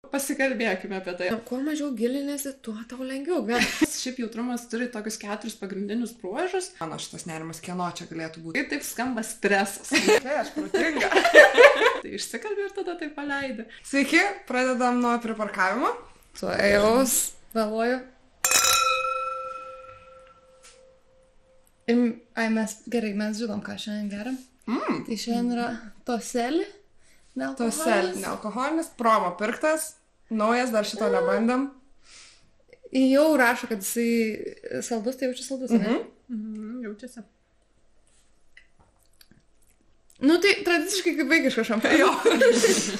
Pasikalbėkime apie tai. Kuo mažiau gilinėsi, tuo tau lengviau. Šiaip jautrumas turi tokius 4 pagrindinius bruožus. Mano šitas nerimas kieno čia galėtų būti. Ir taip skamba stresas. Tai aš protinga. Tai išsikalbė ir tada tai paleidė. Sveiki, pradedam nuo priparkavimo. Tuo ejaus, vėluoju. Ir, gerai, mes žinom, ką šiandien geram. Tai šiandien yra toselį, nealkoholinis. Toselį, nealkoholinis, promo pirktas. Naujas, dar šito nebandėm. Jau rašo, kad jisai saldus, tai jaučia saldus, ne? Jaučiasi. Nu tai tradiciškai kaip vaikiška šampanas. Jo,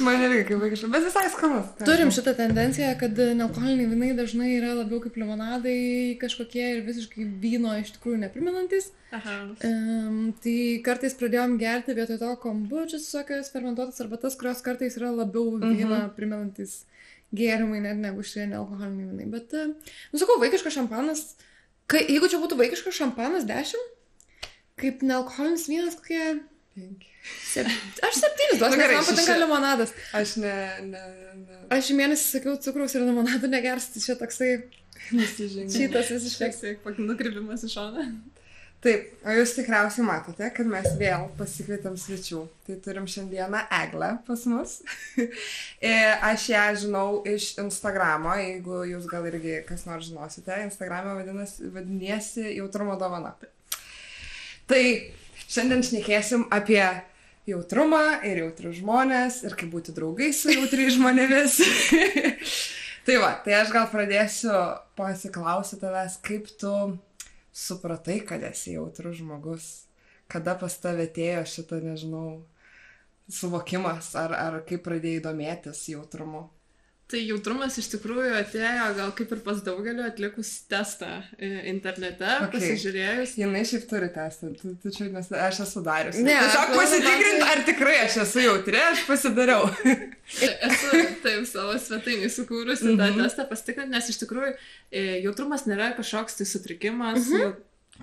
man irgi kaip vaikiška, bet visai skanus. Turim šitą tendenciją, kad nealkoholiniai vynai dažnai yra labiau kaip limonadai kažkokie ir visiškai vyno iš tikrųjų neprimenantis. Tai kartais pradėjom gerti vietoj to kombučius, visokias fermentuotas arbatas, kurios kartais yra labiau vyną primenantis gėrimai net negu šie nealkoholiniai vynai. Bet, sakau, vaikiškas šampanas, jeigu čia būtų vaikiškas šampanas 10, kaip nealkoholinis vynas kokie... Aš 7 duos, nes man patinka limonadas. Aš Aš į mėnesį sakiau cukraus ir limonadų negersti, čia toksai šitas visiškai. Šiek nukrypimas į šoną. Taip, o jūs tikriausiai matote, kad mes vėl pasikvietėm svečių. Tai turim šiandieną Eglę pas mus. Aš ją žinau iš Instagramo, jeigu jūs gal irgi kas nors žinosite. Instagrame vadiniesi jautrumo dovana. Tai šiandien šnekėsim apie jautrumą ir jautrius žmonės ir kaip būti draugai su jautriais žmonėmis. Tai va, tai aš gal pradėsiu pasiklausyti tavęs, kaip tu supratai, kad esi jautrus žmogus, kada pas tave atėjo šitą, nežinau, suvokimas, ar kaip pradėjai domėtis jautrumu. Tai jautrumas iš tikrųjų atėjo gal kaip ir pas daugelį atlikus testą internete, pasižiūrėjus. Jinai šiaip turi testą, aš esu darius. Ne, tiesiog pasitikrinti, ar tikrai aš esu jautri, aš pasidariau. Esu taip savo svetainį sukūrusi tą testą pasitikrinti, nes iš tikrųjų jautrumas nėra kažkoks tai sutrikimas,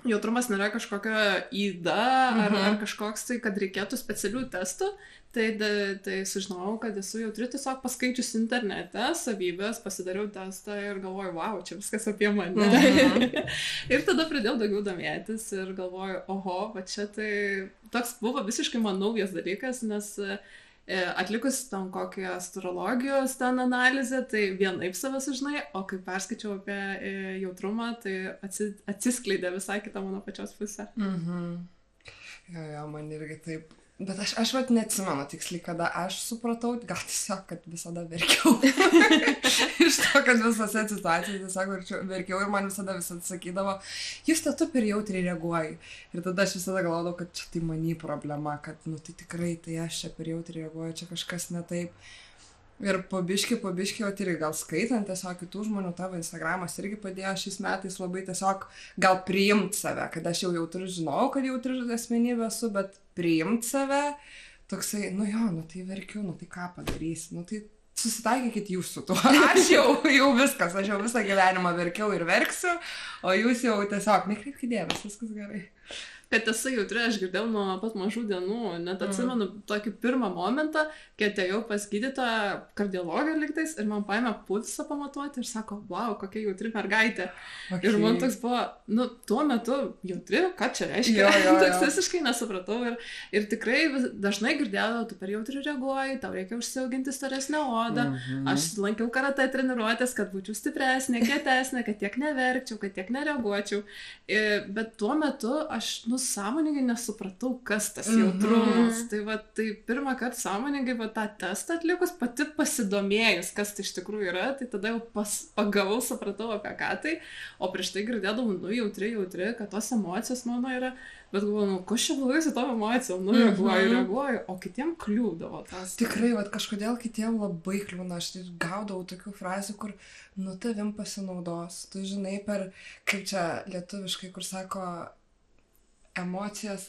jautrumas nėra kažkokia yda ar kažkoks tai, kad reikėtų specialių testų. Tai sužinojau, kad esu jautri tiesiog paskaičius internete savybės, pasidariau testą ir galvoju, wow, čia viskas apie mane. Ir tada pradėjau daugiau domėtis ir galvoju, oho, va čia tai toks buvo visiškai man naujas dalykas, nes atlikus tam kokią astrologijos ten analizę, tai vienaip save sužinai, o kai perskaičiau apie jautrumą, tai atsiskleidė visai kita mano pačios pusė. Jo, man irgi taip. Bet aš vat neatsimenu tiksliai, kada aš supratau, gal tiesiog, kad visada verkiau. Iš to, kad visose situacijose tiesiog verkiau ir man visada sakydavo, jūs tu per jautriai reaguoji. Ir tada aš visada galvodavau, kad čia tai many problema, kad nu tai tikrai, tai aš čia per jautriai reaguoju, čia kažkas ne taip. Ir po biškį, o irgi gal skaitant tiesiog kitų žmonių, tavo Instagramas irgi padėjo šiais metais labai tiesiog gal priimti save, kad aš jau jautri žinau, kad jautri asmenybė esu, bet priimti save, toksai, nu tai verkiu, nu tai ką padarysi, nu tai susitaikykit jūs su tuo, aš jau viskas, aš jau visą gyvenimą verkiau ir verksiu, o jūs jau tiesiog nekreipkite dėmesio, viskas gerai. Kad esu jautri, aš girdėjau nuo pat mažų dienų, net atsimenu tokį pirmą momentą, kai atėjau pas gydytoją kardiologą lygtais ir man paėmė pulsą pamatuoti ir sako, wow, kokia jautri mergaitė. Ir man toks buvo, nu, tuo metu jautri, ką čia reiškia, toks visiškai nesupratau ir tikrai dažnai girdėjau, tu per jautri reaguoji, tau reikia užsiauginti storesnę odą, aš lankiau karatė treniruotės, kad būčiau stipresnė, kietesnė, kad tiek neverkčiau, kad tiek nereaguočiau, bet tuo metu aš, sąmoningai nesupratau, kas tas jautrumas. Tai pirmą kartą sąmoningai tą testą atlikus, pati pasidomėjus, kas tai iš tikrųjų yra, tai tada jau pagavau, supratau apie ką tai, o prieš tai girdėdavau, nu, jautri, kad tos emocijos mano yra, bet galvoju, kas čia blogai su tom emocijom, nu, reaguoju, o kitiem kliūdavo tas. Tikrai, kažkodėl kitiem labai kliūna, aš gaudavau tokių frazių, kur, nu, tavim pasinaudos, tu žinai per, kaip čia lietuviškai, kur sako, emocijas.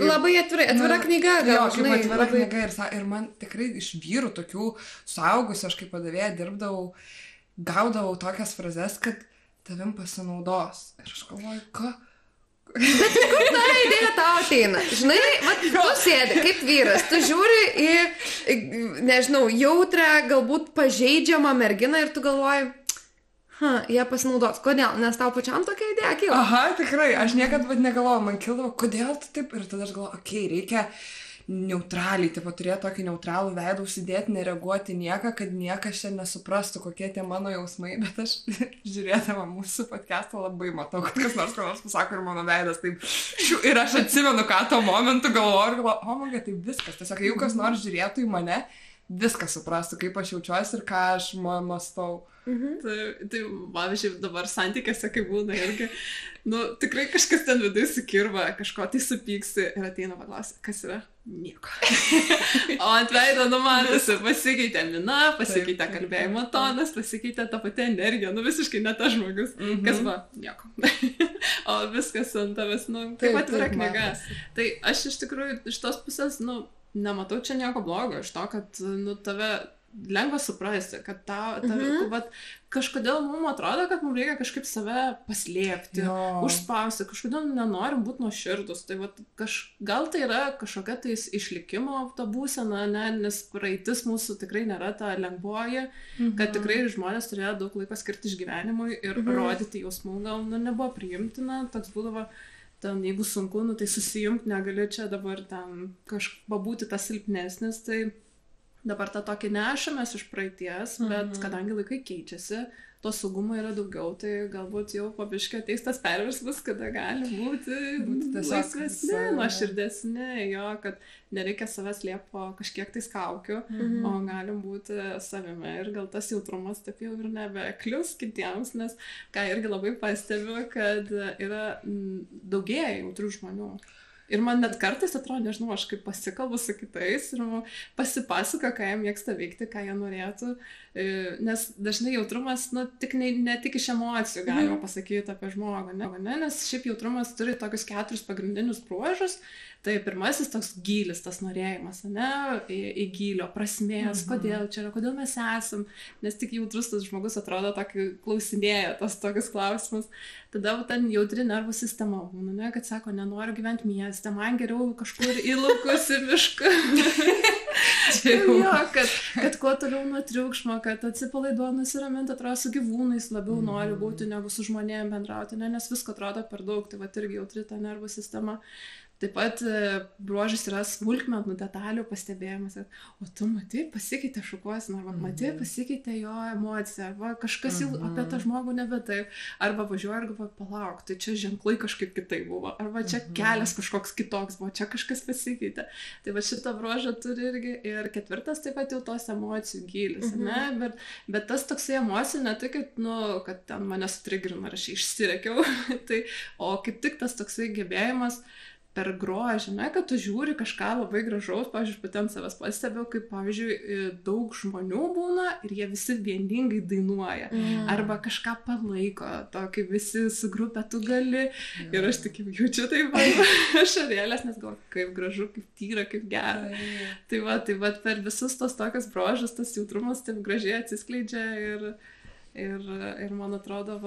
Labai atvira knyga. Atvira knyga ir man tikrai iš vyrų tokių suaugusių, aš kaip padavėja dirbdavau, gaudavau tokias frazes, kad tavim pasinaudos. Ir aš galvoju, Bet kur ta idėja tau ateina? Žinai, tu sėdi kaip vyras, tu žiūri į, nežinau, jautrę, galbūt pažeidžiamą merginą ir tu galvoji, jie pasinaudos. Kodėl? Nes tau pačiam tokia idėja kilo. Aha, tikrai, aš niekada negalvojau, man kildavo, kodėl tu taip, ir tada aš galvoju, reikia neutraliai, tipo turėti tokį neutralų veidą, užsidėti, nereaguoti nieką, kad niekas čia nesuprastų, kokie tie mano jausmai, bet aš žiūrėdama mūsų podcastą labai matau, kad kas nors pasako ir mano veidas taip, ir aš atsimenu, ką tuo momentu galvoju, tai viskas, tiesiog jeigu kas nors žiūrėtų į mane, viską suprastų, kaip aš jaučiuosi ir ką aš mąstau. Tai pavyzdžiui, dabar santykiuose, kai būna irgi, tikrai kažkas ten viduje sukirba, kažko tai supyksi ir ateina paklausti, kas yra? Nieko. O ant veido matosi, pasikeitė mina, pasikeitė kalbėjimo tonas, pasikeitė ta pati energija, visiškai ne tas žmogus, kas nieko. O viskas ant tavęs, kaip atvira knyga. Tai aš iš tikrųjų iš tos pusės, nematau čia nieko blogo, iš to, kad, tave lengva suprasti, kad kažkodėl mums atrodo, kad mums reikia kažkaip save paslėpti, užspausti, kažkodėl nenorim būti nuoširdus. Tai gal tai yra kažkokia tai išlikimo ta būsena, nes praeitis mūsų tikrai nėra ta lengvoji, kad tikrai žmonės turėjo daug laiko skirti išgyvenimui ir rodyti jausmų, gal nebuvo priimtina, toks būdavo. Ten, jeigu sunku, tai susijungti negali čia dabar ten pabūti tas silpnesnis, tai dabar tą tokį nešamės iš praeities, bet kadangi laikai keičiasi, to saugumo yra daugiau, tai galbūt jau pabiškai ateis tas perversmas, kada gali būti laisvesni, nuoširdesni, kad nereikia savęs slėpti po kažkiek tai kaukių, o galim būti savimi ir gal tas jautrumas taip jau ir nebeklius kitiems, nes ką irgi labai pastebiu, kad yra daugėja jautrių žmonių. Ir man net kartais atrodo, nežinau, aš kaip pasikalbu su kitais ir pasipasako, ką jie mėgsta veikti, ką jie norėtų, nes dažnai jautrumas, ne tik iš emocijų galima pasakyti apie žmogų, nes šiaip jautrumas turi tokius 4 pagrindinius bruožus. Tai pirmasis toks gylis, tas norėjimas, į gylio prasmės, kodėl čia yra, kodėl mes esam, nes tik jautrus tas žmogus atrodo tokį klausinėja, tas tokius klausimus. Tada ten jautri nervų sistema būna, kad sako, nenoriu gyventi mieste, man geriau kažkur į laukus, į mišką. Kad kuo toliau nuo triukšmo, kad atsipalaiduoju, nusiraminti, atrodo, su gyvūnais labiau noriu būti, negu su žmonėm bendrauti, nes visko atrodo per daug, tai irgi jautri ta nervų sistema. Taip pat bruožas yra smulkmenų detalių pastebėjimas, o tu matai, pasikeitė šukuosena, arba matai, pasikeitė jo emocija, arba kažkas jau apie tą žmogų nebe taip, arba važiuoja ir galvoja, palauk, tai čia ženklai kažkaip kitaip buvo, arba čia kelias kažkoks kitoks buvo, čia kažkas pasikeitė. Tai šitą bruožą turi irgi. Ir 4, taip pat jau tos emocijų gylis, bet tas toksai emocijų ne tai, kad ten mane sutrigrino, aš išsirekiau, o kaip tik tas toksai gebėjimas per grožį, kad tu žiūri kažką labai gražaus, pavyzdžiui, pati ant savęs pastebėjau, kaip, pavyzdžiui, daug žmonių būna ir jie visi vieningai dainuoja, arba kažką palaiko, tokį visi su grupė tu gali, ir aš tik jaučiu taip šarėlės, nes galvoju, kaip gražu, kaip tyra, kaip gera. Tai per visus tos tokios bruožus, tas jautrumas taip gražiai atsiskleidžia ir man atrodo,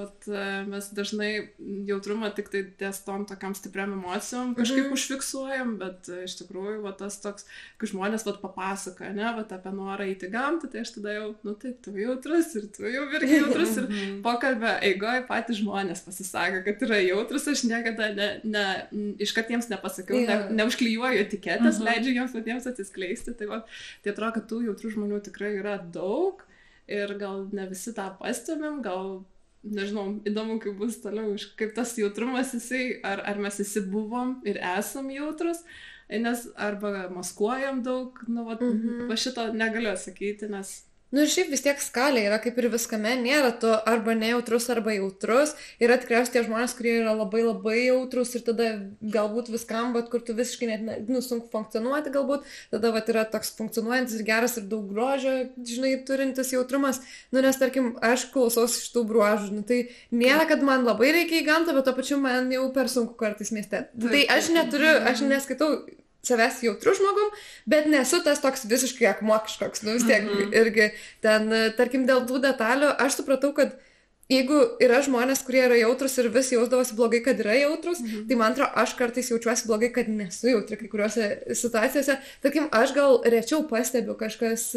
mes dažnai jautrumą tik tai ties tom tokiam stipriam emocijom kažkaip užfiksuojam, bet iš tikrųjų tas toks, kai žmonės papasakoja, apie norą eiti gamtą, tai aš tada jau, taip, tu jautrus ir tu jau irgi jautrus ir pokalbio eigoje patys žmonės pasisako, kad yra jautrus, aš niekada iškart jiems nepasakiau, neužklijuoju etiketės, leidžiu jiems patiems atsiskleisti, tai atrodo, kad tų jautrų žmonių tikrai yra daug. Ir gal ne visi tą pastebim, gal, nežinau, įdomu, kaip bus toliau, kaip tas jautrumas jisai, ar mes visi buvom ir esam jautrus, nes arba maskuojam daug, šito negaliu sakyti, nes... Ir šiaip vis tiek skalė yra kaip ir viskame, nėra tu arba nejautrus, arba jautrus, yra tikriausiai tie žmonės, kurie yra labai labai jautrus ir tada galbūt viskam, bet kur tu visiškai net sunku funkcionuoti galbūt, tada yra toks funkcionuojantis ir geras ir daug grožio, žinai, turintis jautrumas, nes tarkim, aš klausausi šitų bruožų, tai nėra, kad man labai reikia į gamtą, bet to pačiu man jau per sunku kartais mieste. Tai aš neskaitau savęs jautrų žmogum, bet nesu tas toks visiškai akmuo kažkoks, vis tiek irgi ten, tarkim, dėl tų detalių, aš supratau, kad jeigu yra žmonės, kurie yra jautrus ir vis jausdavosi blogai, kad yra jautrus, tai man atrodo, aš kartais jaučiuosi blogai, kad nesu jautri kai kuriuose situacijose. Tarkim, aš gal rečiau pastebiu kažkas,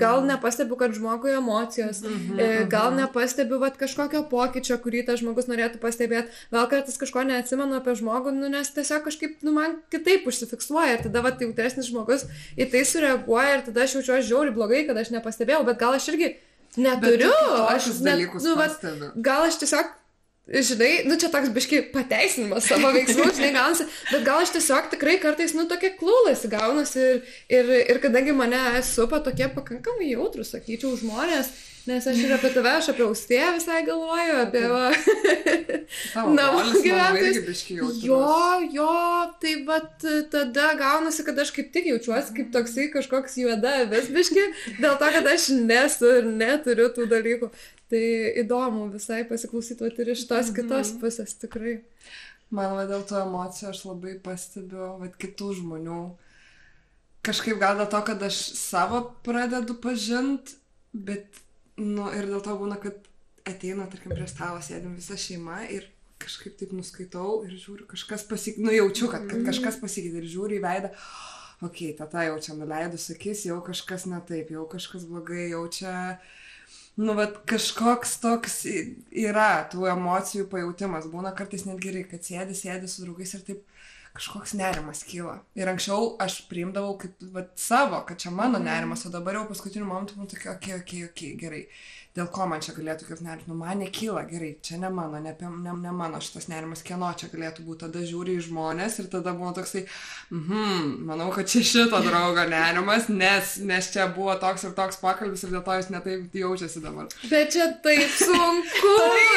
gal nepastebiu, kad žmogui emocijos, gal nepastebiu kažkokio pokyčio, kurį tas žmogus norėtų pastebėti, gal kartais kažko neatsimenu apie žmogų, nes tiesiog kažkaip, man kitaip užsifiksuoja ir tada jautresnis žmogus į tai sureaguoja ir tada aš jaučiuosi žiauriai blogai, kad aš nepastebėjau, bet gal aš irgi neturiu, gal aš tiesiog, žinai, čia toks biški pateisinimas savo veiksmų, žinai, gaunasi, bet gal aš tiesiog tikrai kartais, tokia klūlasi gaunasi ir kadangi mane supa tokie pakankamai jautrus, sakyčiau, žmonės, nes aš ir apie tave, aš apie Austėją visai galvoju, apie namų gyventojus. Jo, tai tada gaunasi, kad aš kaip tik jaučiuosi kaip toksai kažkoks juoda vis biški, dėl to, kad aš nesu ir neturiu tų dalykų. Tai įdomu visai pasiklausyti ir iš tos kitos pusės tikrai. Man dėl to emocijų aš labai pastebiu kitų žmonių. Kažkaip gal dėl to, kad aš savo pradedu pažint, bet ir dėl to būna, kad ateina, tarkim, prie stalo sėdim visa šeima ir kažkaip taip nuskaitau ir žiūriu, kažkas pasikeitė, jaučiu, kad kažkas pasikeitė ir žiūriu į veidą, tata jau čia nuleidus akis, jau kažkas ne taip, jau kažkas blogai, jau čia, kažkoks toks yra tų emocijų pajautimas, būna kartais net gerai, kad sėdi su draugais ir taip kažkoks nerimas kyla. Ir anksčiau aš priimdavau kaip savo, kad čia mano nerimas, o dabar jau paskutiniu momentu man tokia, okei, gerai. Dėl ko man čia galėtų kaip nerimas? Man nekyla, gerai, čia ne mano, ne mano šitas nerimas, kieno čia galėtų būti. Tada žiūri į žmonės ir tada buvo toksai, manau, kad čia šito draugo nerimas, nes čia buvo toks ir toks pokalbis ir dėl to jis netaip jaučiasi dabar. Bet čia taip sunku,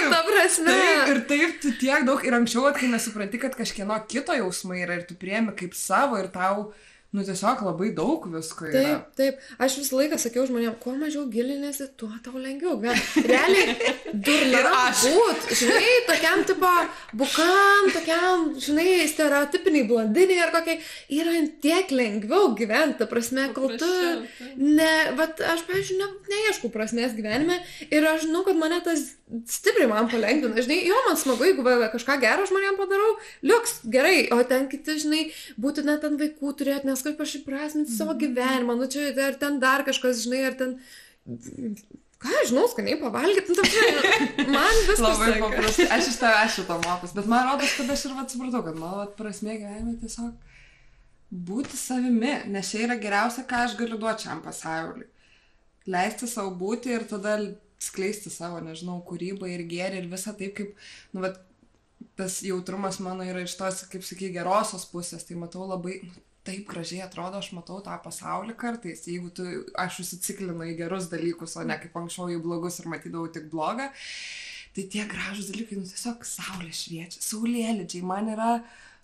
ta prasme. Ir taip tu tiek daug, ir anksčiau, kai nesupranti, kad kažkieno kito jausmai yra ir tu priemi kaip savo ir tau, tiesiog labai daug visko yra. Taip. Aš visą laiką sakiau žmonėm, kuo mažiau gilinėsi, tuo tau lengviau. Realiai, durnam būt, žinai, tokiam tipo bukam, tokiam, žinai, stereotipiniai blondiniai ar kokiai, yra tiek lengviau gyventi, ta prasme, kol tu, aš, pavyzdžiui, neieškau prasmės gyvenime ir aš žinau, kad mane tas stipriai man palengvina, žinai, man smagu, jeigu kažką gero žmonėm padarau, liuks, gerai, o ten kiti, žinai, būtina ten vaikų turėti, nes kažkaip aš įprasminti savo gyvenimą, čia ar ten dar kažkas, žinai, ar ten, ką, žinau, skaniai pavalgyti, man viskas labai paprastai, aš iš tavęs šito mokus, bet man rodos, kad aš ir supratau, kad mano prasmė gyvenime tiesiog būti savimi, nes čia yra geriausia, ką aš galiu duoti šiam pasauliui. Leisti savo būti ir tada skleisti savo, nežinau, kūrybą ir gėrį ir visą taip, kaip, tas jautrumas mano yra iš tos, kaip sakai, gerosios pusės, tai matau labai, taip gražiai atrodo, aš matau tą pasaulį kartais, jeigu aš užsiciklinu į gerus dalykus, o ne kaip anksčiau į blogus ir matydavau tik blogą, tai tie gražus dalykai, tiesiog saulė šviečia, saulėlydžiai, man yra,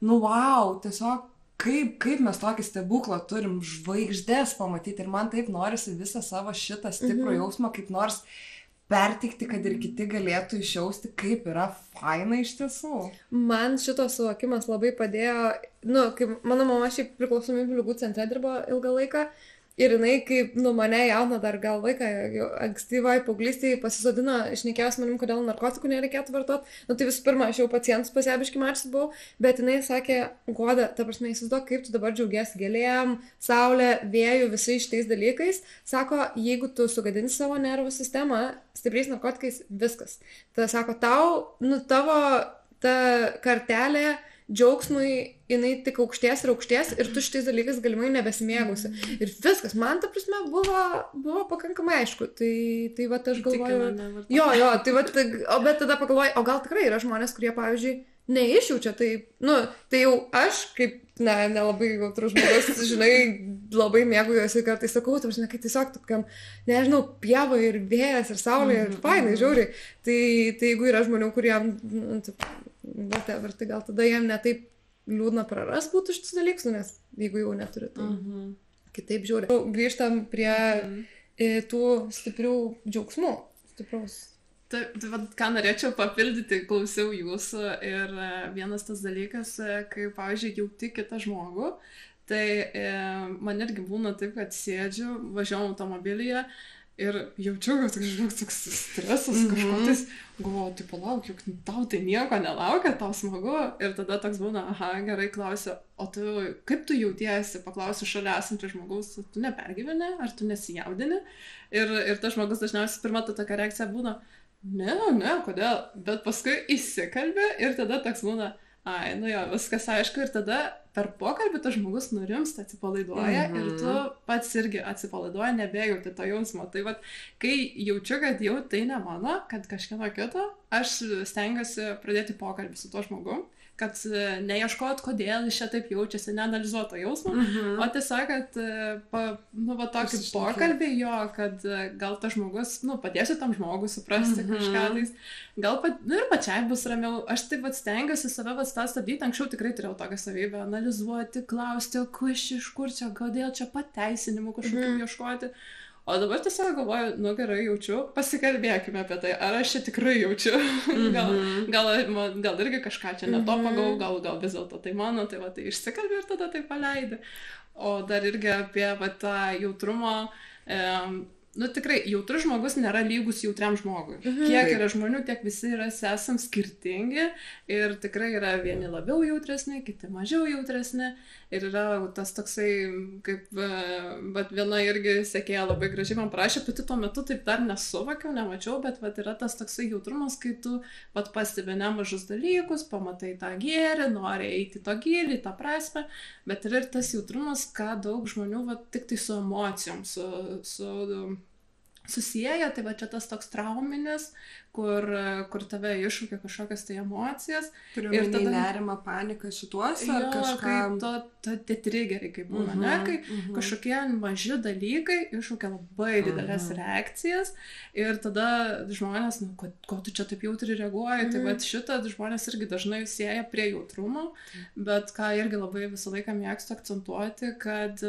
wow, tiesiog kaip mes tokį stebuklą turim žvaigždės pamatyti ir man taip norisi visą savo šitą stiprų jausmą kaip nors pertikti, kad ir kiti galėtų išjausti, kaip yra faina iš tiesų. Man šitos suvokimas labai padėjo, kaip mano mama šiaip priklausomybių ligų centre dirbo ilgą laiką ir jinai, kaip mane jauną dar gal vaiką, ankstyvoj paauglystėj pasisodino, šnekėjo su manim, kodėl narkotikų nereikėtų vartoti. Tai visų pirma, aš jau pacientus pasiebiškai mačiusi buvau, bet jinai sakė, Goda, ta prasme, įsivaizduok, kaip tu dabar džiaugiesi gėlėm, saulė, vėjų, visais šitais dalykais. Sako, jeigu tu sugadinsi savo nervų sistemą stipriais narkotikais, viskas. Tada sako, tavo ta kartelė džiaugsmui, jinai tik aukštės ir tu šitais dalykais galimai nebesimėgausi. Ir viskas, man ta prasme buvo pakankamai aišku. Tai aš galvoju... Jo, bet tada pagalvoju, o gal tikrai yra žmonės, kurie, pavyzdžiui, neišjaučia, tai jau aš, kaip nelabai jautrus žmogus, žinai, labai mėgaujuosi kartais sakau, ta prasme, kad tiesiog tokiam, nežinau, pieva ir vėjas ir saulė ir fainai, žiauriai. Tai jeigu yra žmonių, kuriem, tai gal tada jiem netaip liūdna praras būtų šitus dalykus, nes jeigu jau neturi, tai kitaip žiūri. Grįžtam prie tų stiprių džiaugsmų, stipraus. Tai ką norėčiau papildyti, klausiau jūsų ir vienas tas dalykas, kai, pavyzdžiui, jauti kitą žmogų, tai man irgi būna taip, kad sėdžiu, važiuoju automobilyje Ir jaučiu, kad toks stresas kažkotais, galvoju, tai palauk, juk tau tai nieko nelaukia, tau smagu. Ir tada toks būna, aha, gerai, klausiu, o tu, kaip tu jautiesi, paklausiu šalia esančio žmogaus, tu nepergyveni, ar tu nesijaudini. Ir tas žmogus dažniausiai pirma ta tokia reakcija būna, ne, kodėl, bet paskui įsikalbė ir tada toks būna, ai, nu jo, viskas aišku, ir tada per pokalbį tas žmogus nurimsta, atsipalaiduoja ir tu pats irgi atsipalaiduoja, nebejauti to jausmo. Tai vat, kai jaučiu, kad jau tai ne mano, kad kažkieno kito, aš stengiuosi pradėti pokalbį su tuo žmogum, kad neieškot, kodėl jis čia taip jaučiasi, neanalizuot to jausmo, o tiesiog, kad, tokį pokalbį jo, kad gal tas žmogus, padėsiu tam žmogui suprasti kažką tais, gal ir pačiai bus ramiau. Aš taip stengiuosi save stabdyti, anksčiau tikrai turėjau tokią savybę, analizuoti, klausti, iš kur čia, kodėl čia pateisinimų kažkokių ieškoti. O dabar tiesiog galvoju, gerai jaučiu, pasikalbėkime apie tai, ar aš čia tikrai jaučiu, gal irgi kažką čia ne to pagau, gal vis dėlto tai mano, tai tai išsikalbė ir tada tai paleidė. O dar irgi apie tą jautrumą, tikrai, jautrus žmogus nėra lygus jautriam žmogui. Kiek yra žmonių, tiek visi esam skirtingi ir tikrai yra vieni labiau jautresni, kiti mažiau jautresni. Ir yra tas toksai, kaip viena irgi sekėja labai gražiai man prašė, pati tuo metu taip dar nesuvokiau, nemačiau, bet yra tas toksai jautrumas, kai tu pastebi nemažus dalykus, pamatai tą gėrį, nori eiti to gilį, tą prasme, bet yra ir tas jautrumas, ką daug žmonių tik tai su emocijom, susieja, tai čia tas toks trauminis, kur tave iššūkia kažkokias tai emocijas. Ir tada nerima, panika šituos, ar kažkam... Tie trigeriai, kaip būna, ne? Kai kažkokie maži dalykai iššūkia labai didelės reakcijas ir tada žmonės, ko tu čia taip jautri reaguoji, tai šitą žmonės irgi dažnai sieja prie jautrumo, bet ką irgi labai visą laiką mėgstu akcentuoti, kad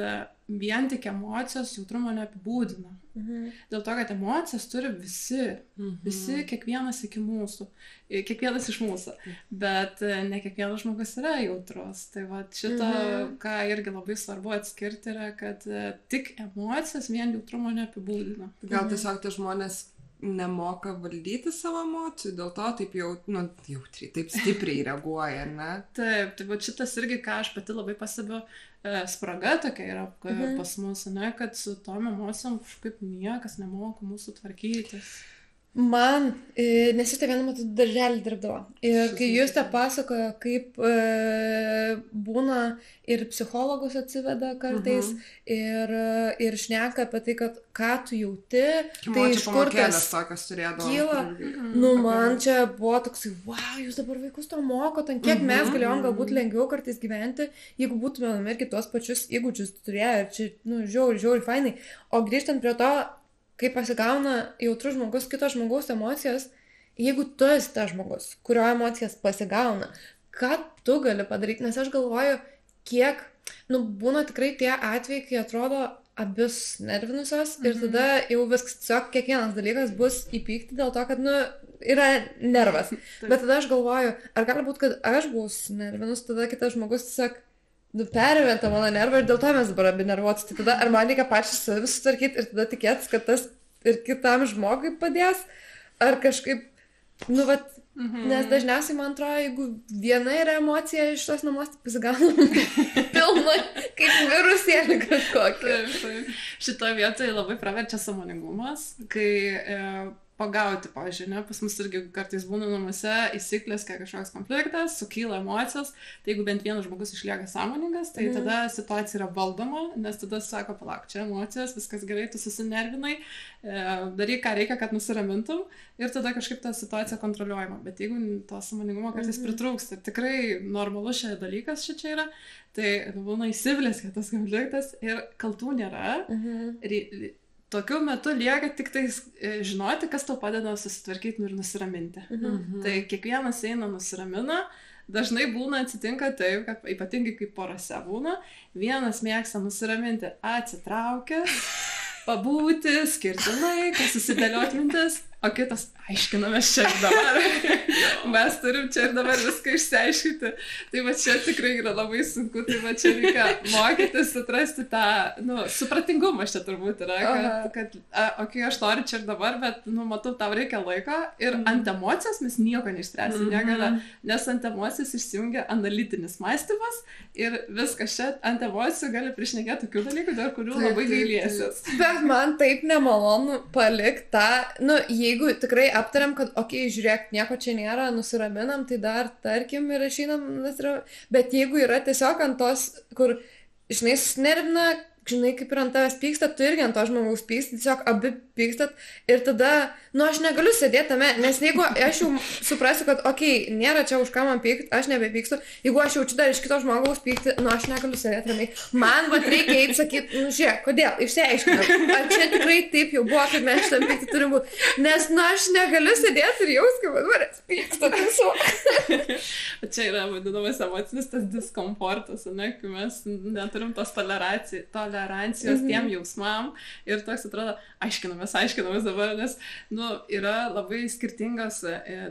vien tik emocijos jautrumo neapibūdina. Dėl to, kad emocijas turi visi, kiekvienas iki mūsų, kiekvienas iš mūsų, bet ne kiekvienas žmogus yra jautrus. Tai šitą, ką irgi labai svarbu atskirti, yra, kad tik emocijas vien jautrumo neapibūdina. Gal tiesiog tie žmonės nemoka valdyti savo emocijų, dėl to taip jautriai, taip stipriai reaguoja, ne? Taip, tai šitas irgi, ką aš pati labai pastebiu, spraga tokia yra pas mus, ne, kad su tom emocijom kažkaip niekas nemoka mūsų tvarkytis. Man, nes jūs vienu metu darželį dirbdavo. Ir kai jūs tą pasakojo, kaip būna ir psichologus atsiveda kartais ir šneka apie tai, kad ką tu jauti, tai iš kur tas kyla. Man čia buvo toksai, wow, jūs dabar vaikus to mokot, kiek mes galėjom galbūt lengviau kartais gyventi, jeigu būtumėm irgi tuos pačius įgūdžius turėję ir čia, žiauri fainai. O grįžtant prie to, kai pasigauna jautrus žmogus, kito žmogaus emocijos, jeigu tu esi tas žmogus, kurio emocijas pasigauna, ką tu gali padaryti? Nes aš galvoju, kiek, būna tikrai tie atvejai, kai atrodo abis nervinusios ir tada jau viskas, tiesiog kiekvienas dalykas bus įpykti dėl to, kad, yra nervas. Bet tada aš galvoju, ar gali būti, kad aš bus nervinus, tada kitas žmogus tiesiog perventa mano nervą ir dėl to mes dabar abi nervuotis. Tai tada ar man reikia pačiai savį sutvarkyti ir tada tikėtis, kad tas ir kitam žmogui padės, ar kažkaip, nes dažniausiai man atrodo, jeigu viena yra emocija iš tos namus, tai pasigaunam pilnai, kaip virusėlį kažkokį. Šitoje vietoje labai praverčia sąmoningumas, kai pagauti, pavyzdžiui, pas mus irgi kartais būna namuose įsiklėskia kažkoks konfliktas, sukyla emocijos, tai jeigu bent vienas žmogus išlieka sąmoningas, tai tada situacija yra valdoma, nes tada sako, palauk, čia emocijos, viskas gerai, tu susinervinai, daryk, ką reikia, kad nusiramintum ir tada kažkaip ta situacija kontroliuojama. Bet jeigu to sąmoningumo kartais pritrūksta, tikrai normalus šia dalykas čia yra, tai būna įsiblėskia tas konfliktas ir kaltų nėra. Tokiu metu lieka tik tai žinoti, kas tau padeda susitvarkyti ir nusiraminti. Tai kiekvienas eina nusiramina, dažnai būna atsitinka taip, kad ypatingai kaip porose būna, vienas mėgsta nusiraminti atsitraukęs, pabūti, skirti laiką, susidėlioti mintis, o kitas aiškinamės čia dabar. mes turim čia ir dabar viską išsiaiškinti. Tai va čia tikrai yra labai sunku, tai va čia reikia mokytis, atrasti tą, supratingumą čia turbūt yra, kad okei, aš noriu čia ir dabar, bet, matau, tau reikia laiko ir ant emocijos mes nieko neišspręsti negali, nes ant emocijos išsijungia analitinis mąstymas ir viskas čia ant emocijų gali prišnekėti tokių dalykų, dėl kurių labai gailėsies. Bet man taip nemalonu palikti tą, jeigu tikrai aptariam, kad okei, žiūrėk, nieko čia nėra, nusiraminam, tai dar, tarkim, ir išeinam, bet jeigu yra tiesiog ant tos, kur, žinai, susnervina, žinai, kaip ir ant tavęs pyksta, tu irgi ant to žmogaus pyksti, tiesiog abi pykstat ir tada, aš negaliu sėdėti tame, nes jeigu aš jau suprasiu, kad, okei, nėra čia už ką man pykti, aš nebepykstu, jeigu aš jaučiu dar iš kito žmogaus pykti, aš negaliu sėdėti ramiai. Man reikia eiti sakyti, žiūrėk, kodėl, išsiaiškinau, ar čia tikrai taip jau buvo, kad mes šitam pykti turim būti, nes, aš negaliu sėdėti ir jaus, kaip manęs pyksta tiesiog. Čia yra vadinamas emocinis tas diskomfortas, kai mes neturim tos tolerancijos tiem jausmam ir toks atrodo, aiškinamės dabar, nes, yra labai skirtingos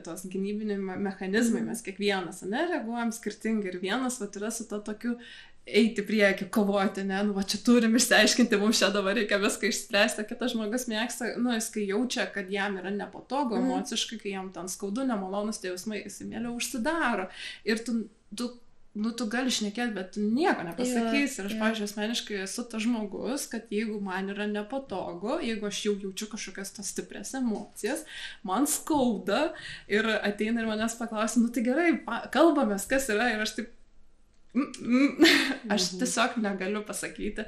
tos gynybiniai mechanizmai, mes kiekvienas, reaguojam skirtingai ir vienas, yra su to tokiu eiti prieki, kovoti, čia turim išsiaiškinti, mums čia dabar reikia viską išspręsti, kitas žmogus mėgsta, jis kai jaučia, kad jam yra nepatogu emociškai, kai jam ten skaudu, nemalonus tie jausmai, jis mieliau užsidaro ir tu gali šnekėti, bet tu nieko nepasakysi. Ir aš, pavyzdžiui, asmeniškai esu tas žmogus, kad jeigu man yra nepatogu, jeigu aš jau jaučiu kažkokias tas stiprias emocijas, man skauda ir ateina ir manęs paklausia, tai gerai, kalbamės, kas yra, ir aš taip, aš tiesiog negaliu pasakyti.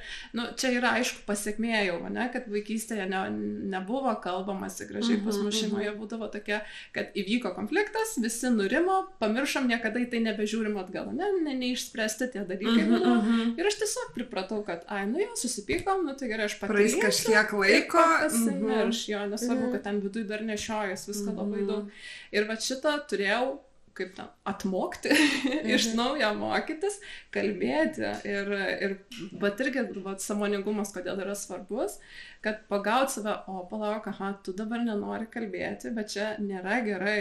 Čia yra aišku pasiekmė jau, kad vaikystėje nebuvo kalbamasi gražiai, pas mus šeimoje būdavo tokia, kad įvyko konfliktas, visi nurimo, pamiršom, niekada į tai nebežiūrim atgal, neišspręsti tie dalykai. Ir aš tiesiog pripratau, kad, jau susipykom, tai gerai, aš praeis kažkiek laiko. Pasimirš jo, nesvarbu, kad ten viduj dar nešiojas, viską labai daug. Ir va šitą turėjau kaip ten, atmokti, iš naujo mokytis, kalbėti bet irgi sąmoningumas, kodėl yra svarbus, kad pagauti save, palauk, tu dabar nenori kalbėti, bet čia nėra gerai,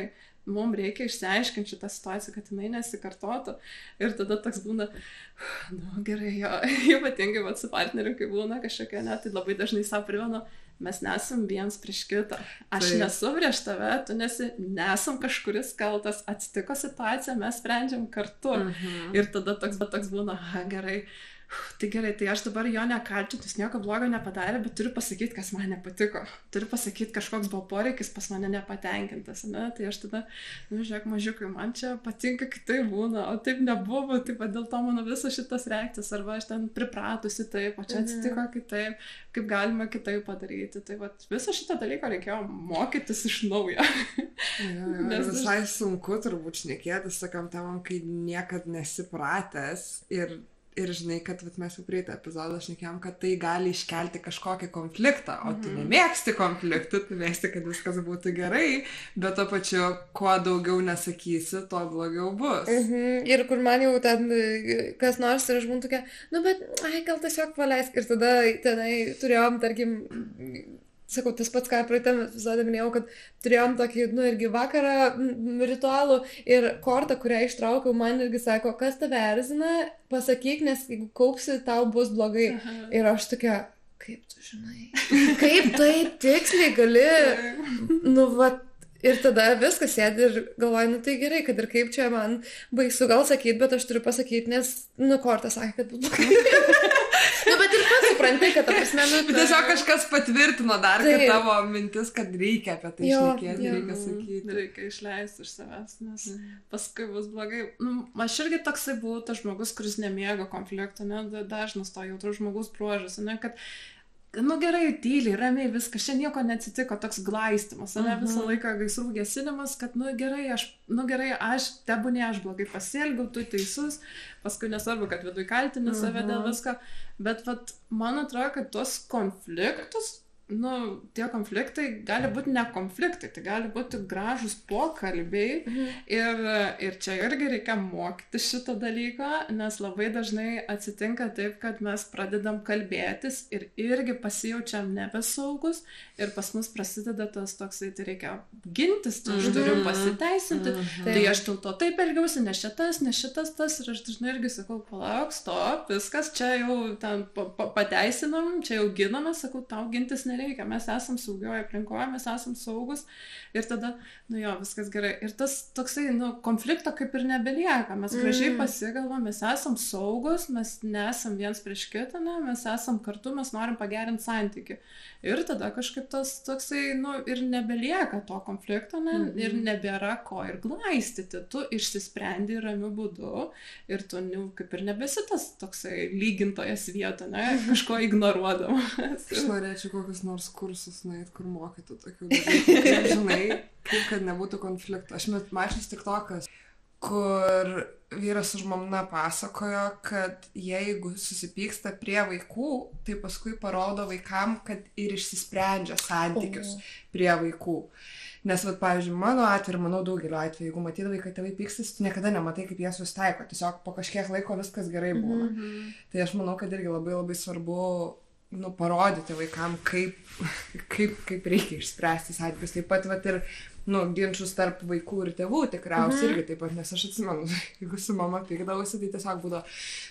mums reikia išsiaiškinti šitą situaciją, kad jinai nesikartotų ir tada toks būna, gerai, ypatingai su partneriu, kai būna kažkokia, tai labai dažnai savo privenu, mes nesam viens prieš kitą. Aš nesu prieš tave, tu nesam kažkuris kaltas, atsitiko situacija, mes sprendžiam kartu. Ir tada toks būna, gerai, tai aš dabar jo nekalčiu, jis nieko blogo nepadarė, bet turiu pasakyti, kas man nepatiko. Turiu pasakyti, kažkoks buvo poreikis pas mane nepatenkintas. Tai aš tada, žiūrėk, mažiukai, man čia patinka, kai tai būna, o taip nebuvo, taip dėl to mano visas šitas reakcijas, arba aš ten pripratusi taip, o čia atsitiko kitaip, kaip galima kitaip padaryti. Tai visą šitą dalyką reikėjo mokytis iš naujo. Nes visai sunku turbūt šnekėtis tokiam temam, kai niekad nesipratęs ir žinai, kad mes jau praeitą epizodą šnekėjom, kad tai gali iškelti kažkokį konfliktą, o tu nemėgsti konfliktų, tu mėgsti, kad viskas būtų gerai, bet to pačiu, kuo daugiau nesakysi, tuo blogiau bus. Ir kur man jau ten kas nors ir aš būnu tokia, bet, gal tiesiog paleisk. Ir tada tenai turėjom, tarkim, sakau, tas pats, ką praeitame epizode minėjau, kad turėjom tokį, irgi vakarą ritualų ir kortą, kurią ištraukiau, man irgi sako, kas tave erzina, pasakyk, nes jeigu kaupsi, tau bus blogai. Ir aš tokia, kaip tu žinai, kaip taip tiksliai gali, ir tada viskas sėdi ir galvoju, tai gerai, kad ir kaip čia man baisu gal sakyti, bet aš turiu pasakyti, nes, kortą sakė, kad bus blogai. Bet ir pats supranti, kad ta prasme, tiesiog kažkas patvirtino dar, kad tavo mintis, kad reikia apie tai šnekėti, reikia sakyti. Reikia išleisti iš savęs, nes paskui bus blogai. Aš irgi toksai buvau tas žmogus, kuris nemėgo konflikto, dažnas to jautrus žmogus bruožas, kad gerai, tyliai, ramiai, viskas, čia nieko neatsitiko, toks glaistimas, visą laiką gaisrų gesinimas, kad gerai, aš, tebūnė, aš blogai pasielgiau, tu teisus, paskui nesvarbu, kad viduj kaltini save dėl visko, bet man atrodo, kad tuos konfliktus tie konfliktai gali būti ne konfliktai, tai gali būti gražus pokalbiai ir čia irgi reikia mokyti šitą dalyką, nes labai dažnai atsitinka taip, kad mes pradedam kalbėtis ir irgi pasijaučiam nebesaugus ir pas mus prasideda tas toksai, tai reikia gintis, tai aš turiu pasiteisinti, tai aš dėl to taip elgiausi, ne šitas, ne šitas tas ir aš dažnai irgi sakau, palauk, stop, viskas, čia jau ten pateisinam, čia jau giname, sakau, tau gintis nereikia, mes esam saugioje aplinkoje, mes esam saugus ir tada, viskas gerai. Ir tas toksai, konflikto kaip ir nebelieka, mes gražiai pasigalvom, mes esam saugus, mes nesam viens prieš kitą, mes esam kartu, mes norim pagerinti santykį. Ir tada kažkaip tas toksai, ir nebelieka to konflikto, ir nebėra ko ir glaistyti. Tu išsisprendi ramiu būdu ir tu kaip ir nebesi tas toksai lygintojas vietą, kažko ignoruodamas. Aš norėčiau kokius nors kursus nueit, kur mokytų tokių dalykų, kaip žinai, kaip kad nebūtų konflikto. Aš mačiau TikTokas, kur vyras su žmona pasakojo, kad jeigu susipyksta prie vaikų, tai paskui parodo vaikam, kad ir išsisprendžia santykius prie vaikų. Nes, pavyzdžiui, mano atveju ir manau daugelio atveju, jeigu matydavai, kad tėvai pykstas, tu niekada nematai, kaip jie susitaiko. Tiesiog po kažkiek laiko viskas gerai būna. Tai aš manau, kad irgi labai labai svarbu parodyti vaikam, kaip reikia išspręsti santykius. Taip pat ir ginčus tarp vaikų ir tėvų tikriausiai irgi taip pat, nes aš atsimenu, jeigu su mama pykdavosi, tai tiesiog būdavo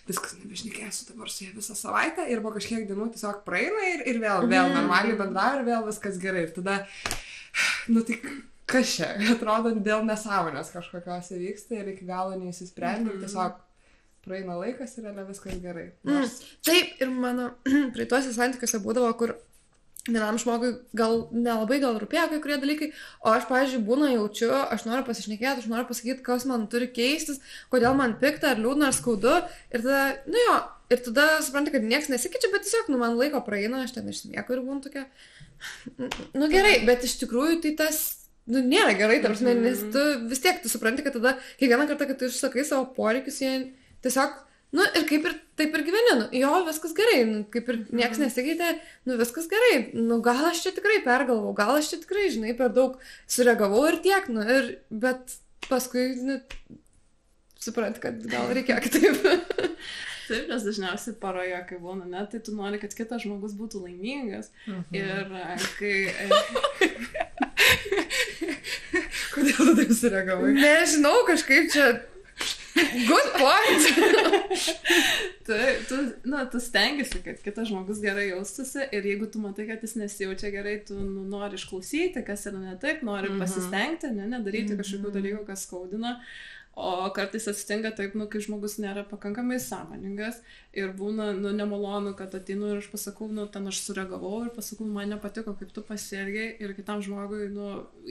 viskas nebešnekėsiu dabar su jie visą savaitę ir po kažkiek dienų tiesiog praeina ir vėl normaliai bendrauja ir vėl viskas gerai. Ir tada, tai kas čia, atrodo, dėl nesąmonės kažkokios įvyksta ir iki galo neįsisprendė ir tiesiog praeina laikas ir viskas gerai. Taip, ir mano praeituose santykiuose būdavo, kur vienam žmogui nelabai rūpėjo kai kurie dalykai, o aš, pavyzdžiui, jaučiu, aš noriu pasišnekėti, aš noriu pasakyti, kas man turi keistis, kodėl man pikta, ar liūdna, ar skaudu, ir tada, ir tada supranti, kad nieks nesikeičia, bet tiesiog, man laiko praeina, aš ten išsimieku ir būnu tokia, gerai, bet iš tikrųjų tai tas, nėra gerai, tarp, nes tu vis tiek, tu supranti, kad tada, kiekvieną kartą, kad tu išsakai savo poreikius, jie tiesiog, ir kaip ir taip ir gyveni, viskas gerai, kaip ir nieks nesikeitė, viskas gerai, gal aš čia tikrai pergalvau, gal aš čia tikrai, žinai, per daug sureagavau ir tiek, bet paskui, supranti, kad gal reikia kitaip. Taip, nes dažniausiai paroje, kai būna, tai tu nori, kad kitas žmogus būtų laimingas. Ir kai... Kodėl tu taip sureagavai? Nežinau, kažkaip čia... Good point! Tu stengiasi, kad kitas žmogus gerai jaustųsi ir jeigu tu matai, kad jis nesijaučia gerai, tu nori išklausyti, kas yra ne taip, nori pasistengti, nedaryti kažkokių dalykų, kas skaudina. O kartais atsitinka taip, kai žmogus nėra pakankamai sąmoningas ir būna, nemalonu, kad ateinu ir aš pasakau, ten aš sureagavau ir pasakau, man nepatiko, kaip tu pasielgiai ir kitam žmogui,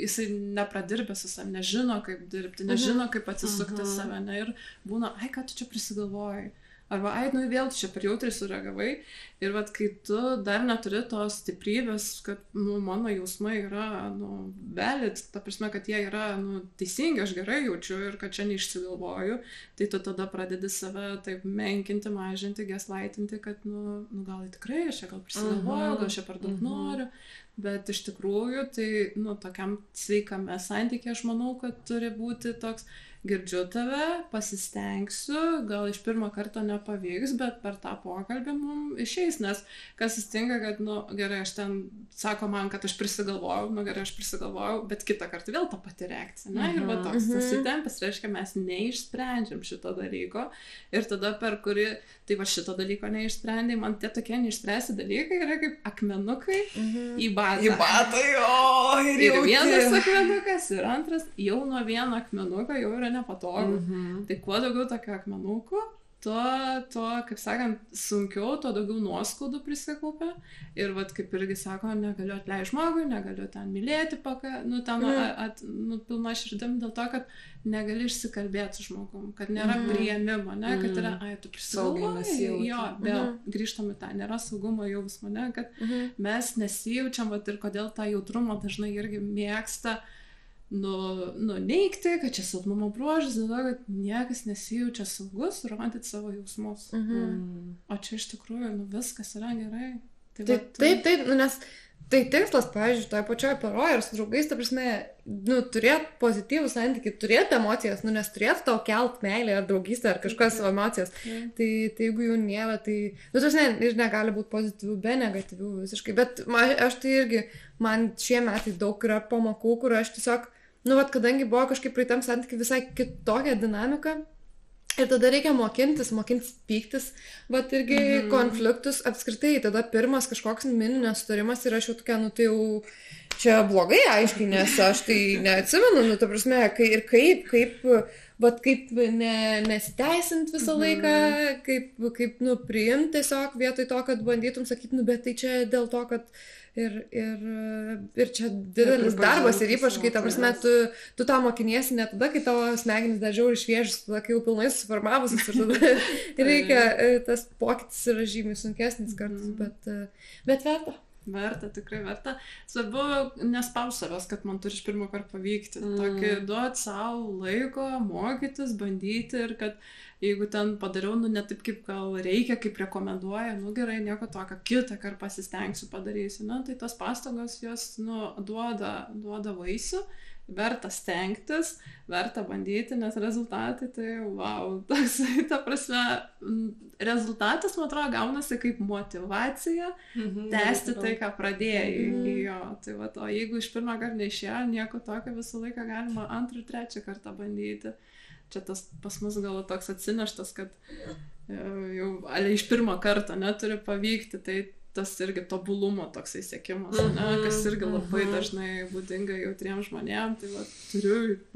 jisai nepradirbė su savim, nežino, kaip dirbti, nežino, kaip atsisukti save, ir būna, ką tu čia prisigalvojai. Arba, vėl čia per jautriai sureagavai ir kai tu dar neturi tos stiprybės, kad, mano jausmai yra, valid, ta prasme, kad jie yra, teisingi, aš gerai jaučiu ir kad čia neišsigalvoju, tai tu tada pradedi save taip menkinti, mažinti, gaslaitinti, kad, gal tikrai aš čia gal prisigalvoju, gal čia per daug noriu, bet iš tikrųjų, tai, tokiam sveikame santykiai, aš manau, kad turi būti toks, girdžiu tave, pasistengsiu, gal iš pirmo karto nepavyks, bet per tą pokalbį mums išeis, nes kas įstinga, kad, gerai, aš ten, sako man, kad aš prisigalvojau, gerai, aš prisigalvojau, bet kitą kartą vėl ta pati reakcija, ir toks susitempęs, reiškia, mes neišsprendžiam šito dalyko ir tada per kurį, tai šito dalyko neišsprendai, man tie tokie neišspręsti dalykai yra kaip akmenukai į batą. Į batą, ir vienas akmenukas, ir antras, jau nuo vieno akmenuko jau yra nepatogu. Tai kuo daugiau tokio akmenukų, tuo, kaip sakant, sunkiau, tuo daugiau nuoskaudų prisikaupia. Ir kaip irgi sako, negaliu atleisti žmogui, negaliu ten mylėti, pilna širdim dėl to, kad negali išsikalbėti su žmogum, kad nėra priėmimo, kad yra, tu prisigalvoji, vėl grįžtam į tą, nėra saugumo jausmo, kad mes nesijaučiam, ir kodėl tą jautrumą dažnai irgi mėgsta nuneigti, kad čia silpnumo bruožas, dėl to, kad niekas nesijaučia saugus rodyti savo jausmus. O čia iš tikrųjų, viskas yra gerai. Taip, nes Tai tikslas, pavyzdžiui, toje pačioje paroje ir su draugais, ta prasme, nu, turėti pozityvų santykį, turėti emocijas, nu, nes turėtų tau kelt meilę ar draugystę ar kažkokias savo emocijas. Tai jeigu jų nėra, tai, nu, tas ir negali būti pozityvių be negatyvių visiškai. Bet aš tai irgi, man šie metai daug yra pamokų, kur aš tiesiog, nu, vat, kadangi buvo kažkaip praeitam santykiai visai kitokia dinamika. Ir tada reikia mokintis pyktis, vat irgi konfliktus apskritai. Tada pirmas kažkoks mini nesutarimas ir aš jau tokia, nu tai jau čia blogai aiškiai, nes aš tai neatsimenu, nu ta prasme, kaip nesiteisint visą laiką, kaip nu priimti tiesiog vietoj to, kad bandytum sakyti, nu bet tai čia dėl to, kad ir čia didelis darbas ir ypač, kai ta prasme, tu tą mokiniesi ne tada, kai tavo smegenys dar žiauriai šviežius, tada kai jau pilnai susiformavusius ir tada reikia, tas pokytis yra žymiai sunkesnis kartais, bet verta. Verta, tikrai verta. Svarbu nespaus savęs, kad man turi iš pirmo karto pavykti. Tokį duot savo laiko, mokytis, bandyti ir kad jeigu ten padariau, nu ne taip kaip gal reikia, kaip rekomenduoja, nu gerai, nieko tokio, kitą kartą pasistengsiu, padarysiu. Na, tai tos pastangos jos, nu, duoda vaisių. Verta stengtis, verta bandyti, nes rezultatai tai, wow, toksai, ta prasme, rezultatas, man atrodo, gaunasi kaip motivacija tęsti tai, ką pradėjai. Jo, tai va, o jeigu iš pirmą kartą neišėjo, nieko tokio, visą laiką galima antrą ir trečią kartą bandyti. Čia tas pas mus gal toks atsineštas, kad jau iš pirmą kartą neturi pavykti, tai tas irgi tobulumo toksai siekimas, ne, kas irgi labai dažnai būdinga jautriems žmonėms, tai va,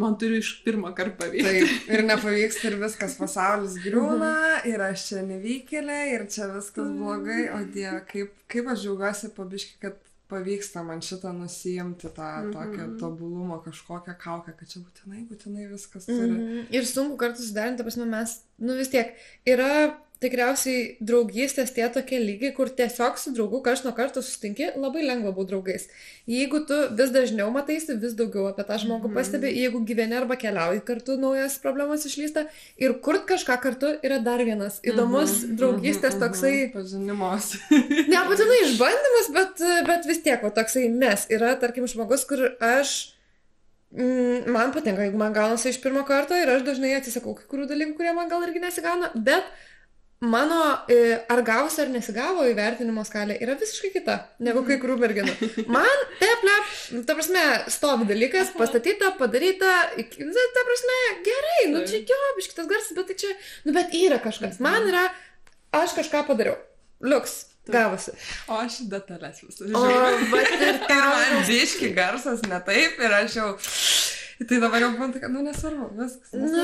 man turi iš pirmą kartą pavykti. Taip, ir nepavyksta, ir viskas pasaulis griūna, ir aš čia nevykėlė, ir čia viskas blogai, o Dieve, kaip aš džiaugiuosi pabiški, kad pavyksta man šitą nusiimti, tą tokią tobulumo kažkokią kaukę, kad čia būtinai viskas turi. Ir sunku kartu sudarinti, ta prasme, mes, nu vis tiek, yra tikriausiai draugystės tie tokie lygiai, kur tiesiog su draugu karts nuo karto susitinki, labai lengva būti draugais. Jeigu tu vis dažniau mataisi, vis daugiau apie tą žmogų pastebi, jeigu gyveni arba keliauji kartu, naujas problemas išlysta ir kurt kažką kartu yra dar vienas įdomus draugystės toksai... Pažinimas. Nebūtinai išbandymas, bet vis tiek, va, toksai mes. Yra, tarkim, žmogus, kur man patinka, jeigu man gaunasi iš pirmo karto ir aš dažnai atsisakau kai kurių dalykų, kurie man gal irgi nesigauna, bet mano ar gavosi ar nesigavo įvertinimo skalė yra visiškai kita negu kai kurių merginų. Man, ta prasme, stovi dalykas, pastatyta, padaryta, ta prasme, gerai, nu čia jo, biškitas garsas, bet tai čia, nu bet yra kažkas. Man yra, aš kažką padariau. Liuks. Gavosi. O aš detalės visą žiūriu. Ir man biški garsas ne taip ir aš jau... Tai dabar jau man tokia, nu nesvarbu, viskas. Nu,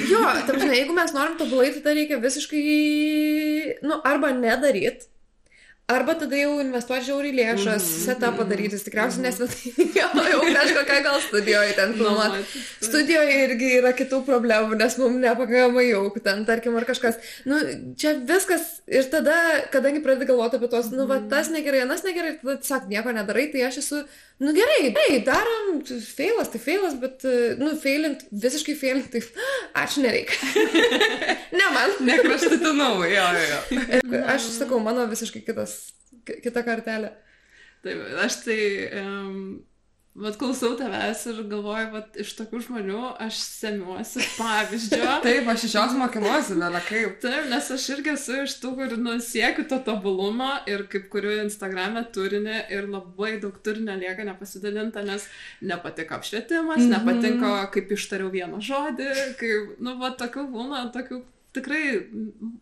jo, ta prasme, jeigu mes norim tobulai, tai reikia visiškai, nu, arba nedaryt, arba tada jau investuoti žiauriai lėšas, setupą darytis, tikriausiai jau kažkokia gal studijoje ten filmuoti. Studijoje irgi yra kitų problemų, nes mums nepakankamai jauk ten, tarkim, ar kažkas. Nu, čia viskas ir tada, kadangi pradedi galvoti apie tos, nu, va, tas negerai, anas negerai, tada tiesiog nieko nedarai, tai aš esu, nu, gerai, darom, feilas, tai feilas, bet, nu, feilint, visiškai feilint, tai ačiū nereikia. Ne man. Nekraštutinumai, jo. Aš sakau, mano visiškai kita kartelė. Taip, aš tai, vat klausau tavęs ir galvoju, vat iš tokių žmonių aš semiuosi pavyzdžio. Taip, aš iš jos mokinuosi, vėlia kaip. Taip, nes aš irgi esu iš tų, kur siekiu to tobulumo ir kaip kuriu Instagram'e turinį ir labai daug turinio lieka nepasidalinta, nes nepatiko apšvietimas, nepatiko, kaip ištariau vieną žodį, kaip, nu, va, tokių būna, tokių tikrai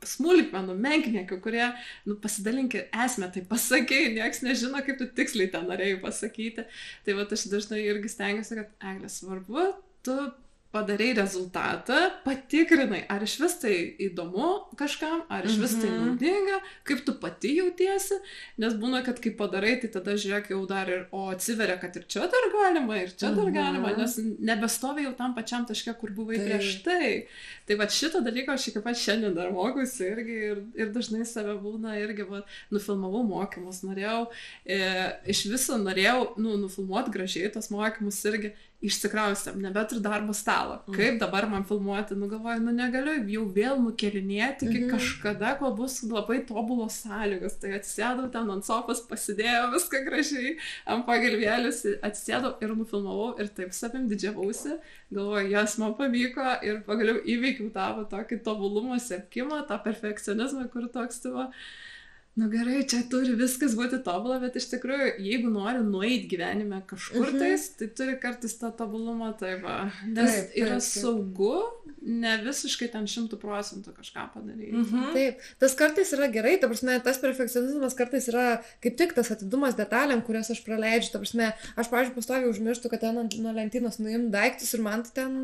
smulkmenų, menkniekių, kurie, nu, pasidalinkit esmę, tai pasakei, nieks nežino, kaip tu tiksliai ten norėjai pasakyti. Tai va, aš dažnai irgi stengiuosi, kad, Eglė, svarbu, tu padarai rezultatą, patikrinai, ar iš vis tai įdomu kažkam, ar iš vis tai naudinga, kaip tu pati jautiesi, nes būna, kad kai padarai, tai tada žiūrėk jau dar ir, o atsiveria, kad ir čia dar galima, ir čia dar galima, nes nebestovi jau tam pačiam taške, kur buvai prieš tai. Tai va šitą dalyką aš iki pat šiandien dar mokusi irgi ir dažnai save būna irgi, va, nufilmavau mokymus, norėjau, iš viso norėjau, nufilmuoti gražiai tos mokymus irgi, išsikraustėm, nebeturiu darbo stalo. galo. Kaip dabar man filmuoti, galvoju, negaliu jau vėl nukelinėti iki kažkada, kol bus labai tobulos sąlygos. Tai atsisėdau ten ant sofos, pasidėjau viską gražiai, ant pagalvėlius, atsisėdau ir nufilmavau ir taip savim didžiavausi. Galvoju, jas man pavyko ir pagaliau įveikiau tokį tobulumo siekimą, tą perfekcionizmą, kur toks tavo. Gerai, čia turi viskas būti tobulą, bet iš tikrųjų, jeigu nori nueiti gyvenime kažkur tais, tai turi kartais tą tobulumą, tai va, nes yra saugu, ne visiškai ten 100% kažką padaryti. Taip, tas kartais yra gerai, ta prasme, tas perfekcionizmas kartais yra kaip tik tas atidumas detalėm, kurias aš praleidžiu, ta prasme, aš, pavyzdžiui, pastoviai užmirštu, kad ten nuo lentynos nuimt daiktus ir man ten,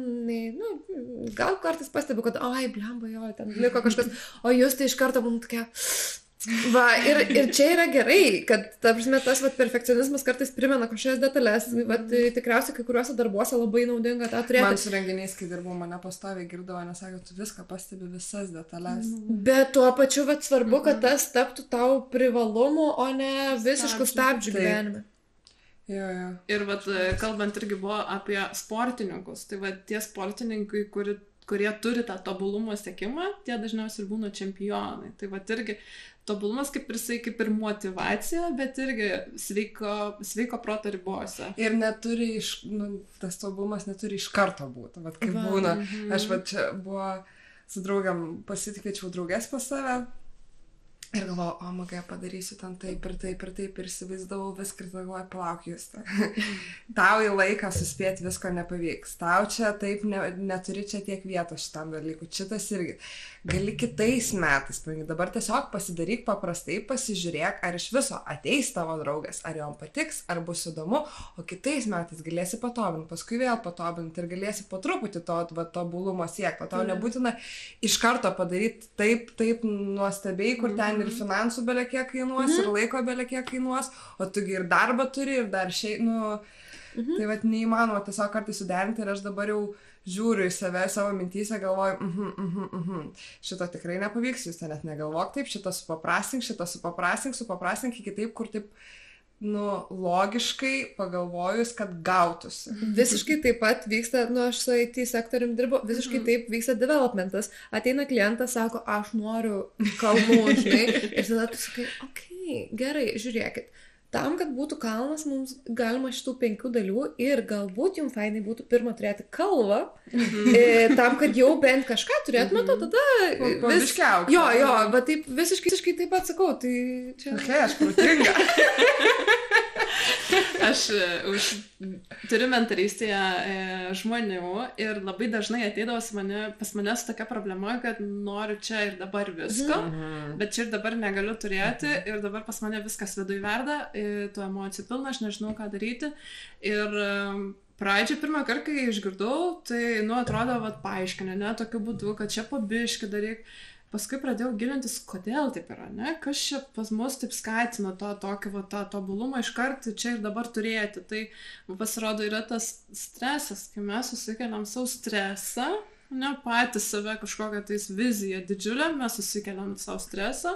gal kartais pastebiu, kad, ai, blemba, jo, ten liko kažkas, o jūs tai iš karto man tokia... Va, ir čia yra gerai, kad, ta prasme, tas perfekcionizmas kartais primena kažkokias detalės, tikriausiai kai kuriuose darbuose labai naudinga tą turėti. Man su renginiais, kai dirbau, mane pastoviai girdavo, nes sakė, tu viską pastebi, visas detalės. Bet tuo pačiu svarbu, kad tas taptų tau privalumu, o ne visiškų stabdžių gyvenime. Jo. Ir kalbant irgi buvo apie sportininkus, tai tie sportininkai, kurie turi tą tobulumo siekimą, tie dažniausiai ir būna čempionai. Tai irgi tobulumas kaip ir motyvacija, bet irgi sveiko proto ribose. Ir neturi tas tobulumas neturi iš karto būti. Kaip būna, aš čia buvo su draugiam, pasitikėčiau draugės pas save. Ir galvoju, magai, padarysiu ten taip ir įsivaizdavau viską ir galvoju, palauk jūs. Tau į laiką suspėti visko nepavyks. Tau čia taip neturi čia tiek vietos šitam dalykui. Šitas irgi. Gali kitais metais. Dabar tiesiog pasidaryk paprastai, pasižiūrėk, ar iš viso ateis tavo draugas, ar jom patiks, ar bus įdomu, o kitais metais galėsi patobinti, paskui vėl patobinti ir galėsi po truputį to tobulumo siekti. Tau nebūtina iš karto padaryti taip nuostabiai, kur ten ir finansų belekiek kainuos, ir laiko belekiek kainuos, o tugi ir darbą turi, ir dar tai neįmanoma tiesiog kartais suderinti ir aš dabar jau žiūriu į save, savo mintyse, galvoju, šito tikrai nepavyks, jūs ten net negalvok taip, šitą supaprastink iki taip, kur taip, logiškai pagalvojus, kad gautųsi. Visiškai taip pat vyksta, aš su IT sektorium dirbu, visiškai taip vyksta developmentas. Ateina klientas, sako, aš noriu kalnų, žinai, ir tada tu sakai, okei, gerai, žiūrėkit. Tam, kad būtų kalnas, mums galima šitų 5 dalių ir galbūt jums fainai būtų pirmą turėti kalvą, tam, kad jau bent kažką turėtume, tada... Paviškiauk. Jo, bet taip visiškai taip pat sakau, tai čia... Aš protinga. Aš turiu mentorystėje žmonių ir labai dažnai ateidavo pas mane su tokia problema, kad noriu čia ir dabar visko, bet čia ir dabar negaliu turėti ir dabar pas mane viskas viduj verda, tų emocijų pilna, aš nežinau, ką daryti. Ir pradžią pirmą kartą, kai išgirdau, tai, atrodo, paaiškinę, tokiu būdu, kad čia pabiški daryk. Paskui pradėjau gilintis, kodėl taip yra, ne? Kas čia pas mus taip skatina tokį tobulumą iškart čia ir dabar turėti. Tai pasirodo yra tas stresas, kai mes susikeliam savo stresą, patys save kažkokią tais viziją didžiulę, mes susikeliam savo stresą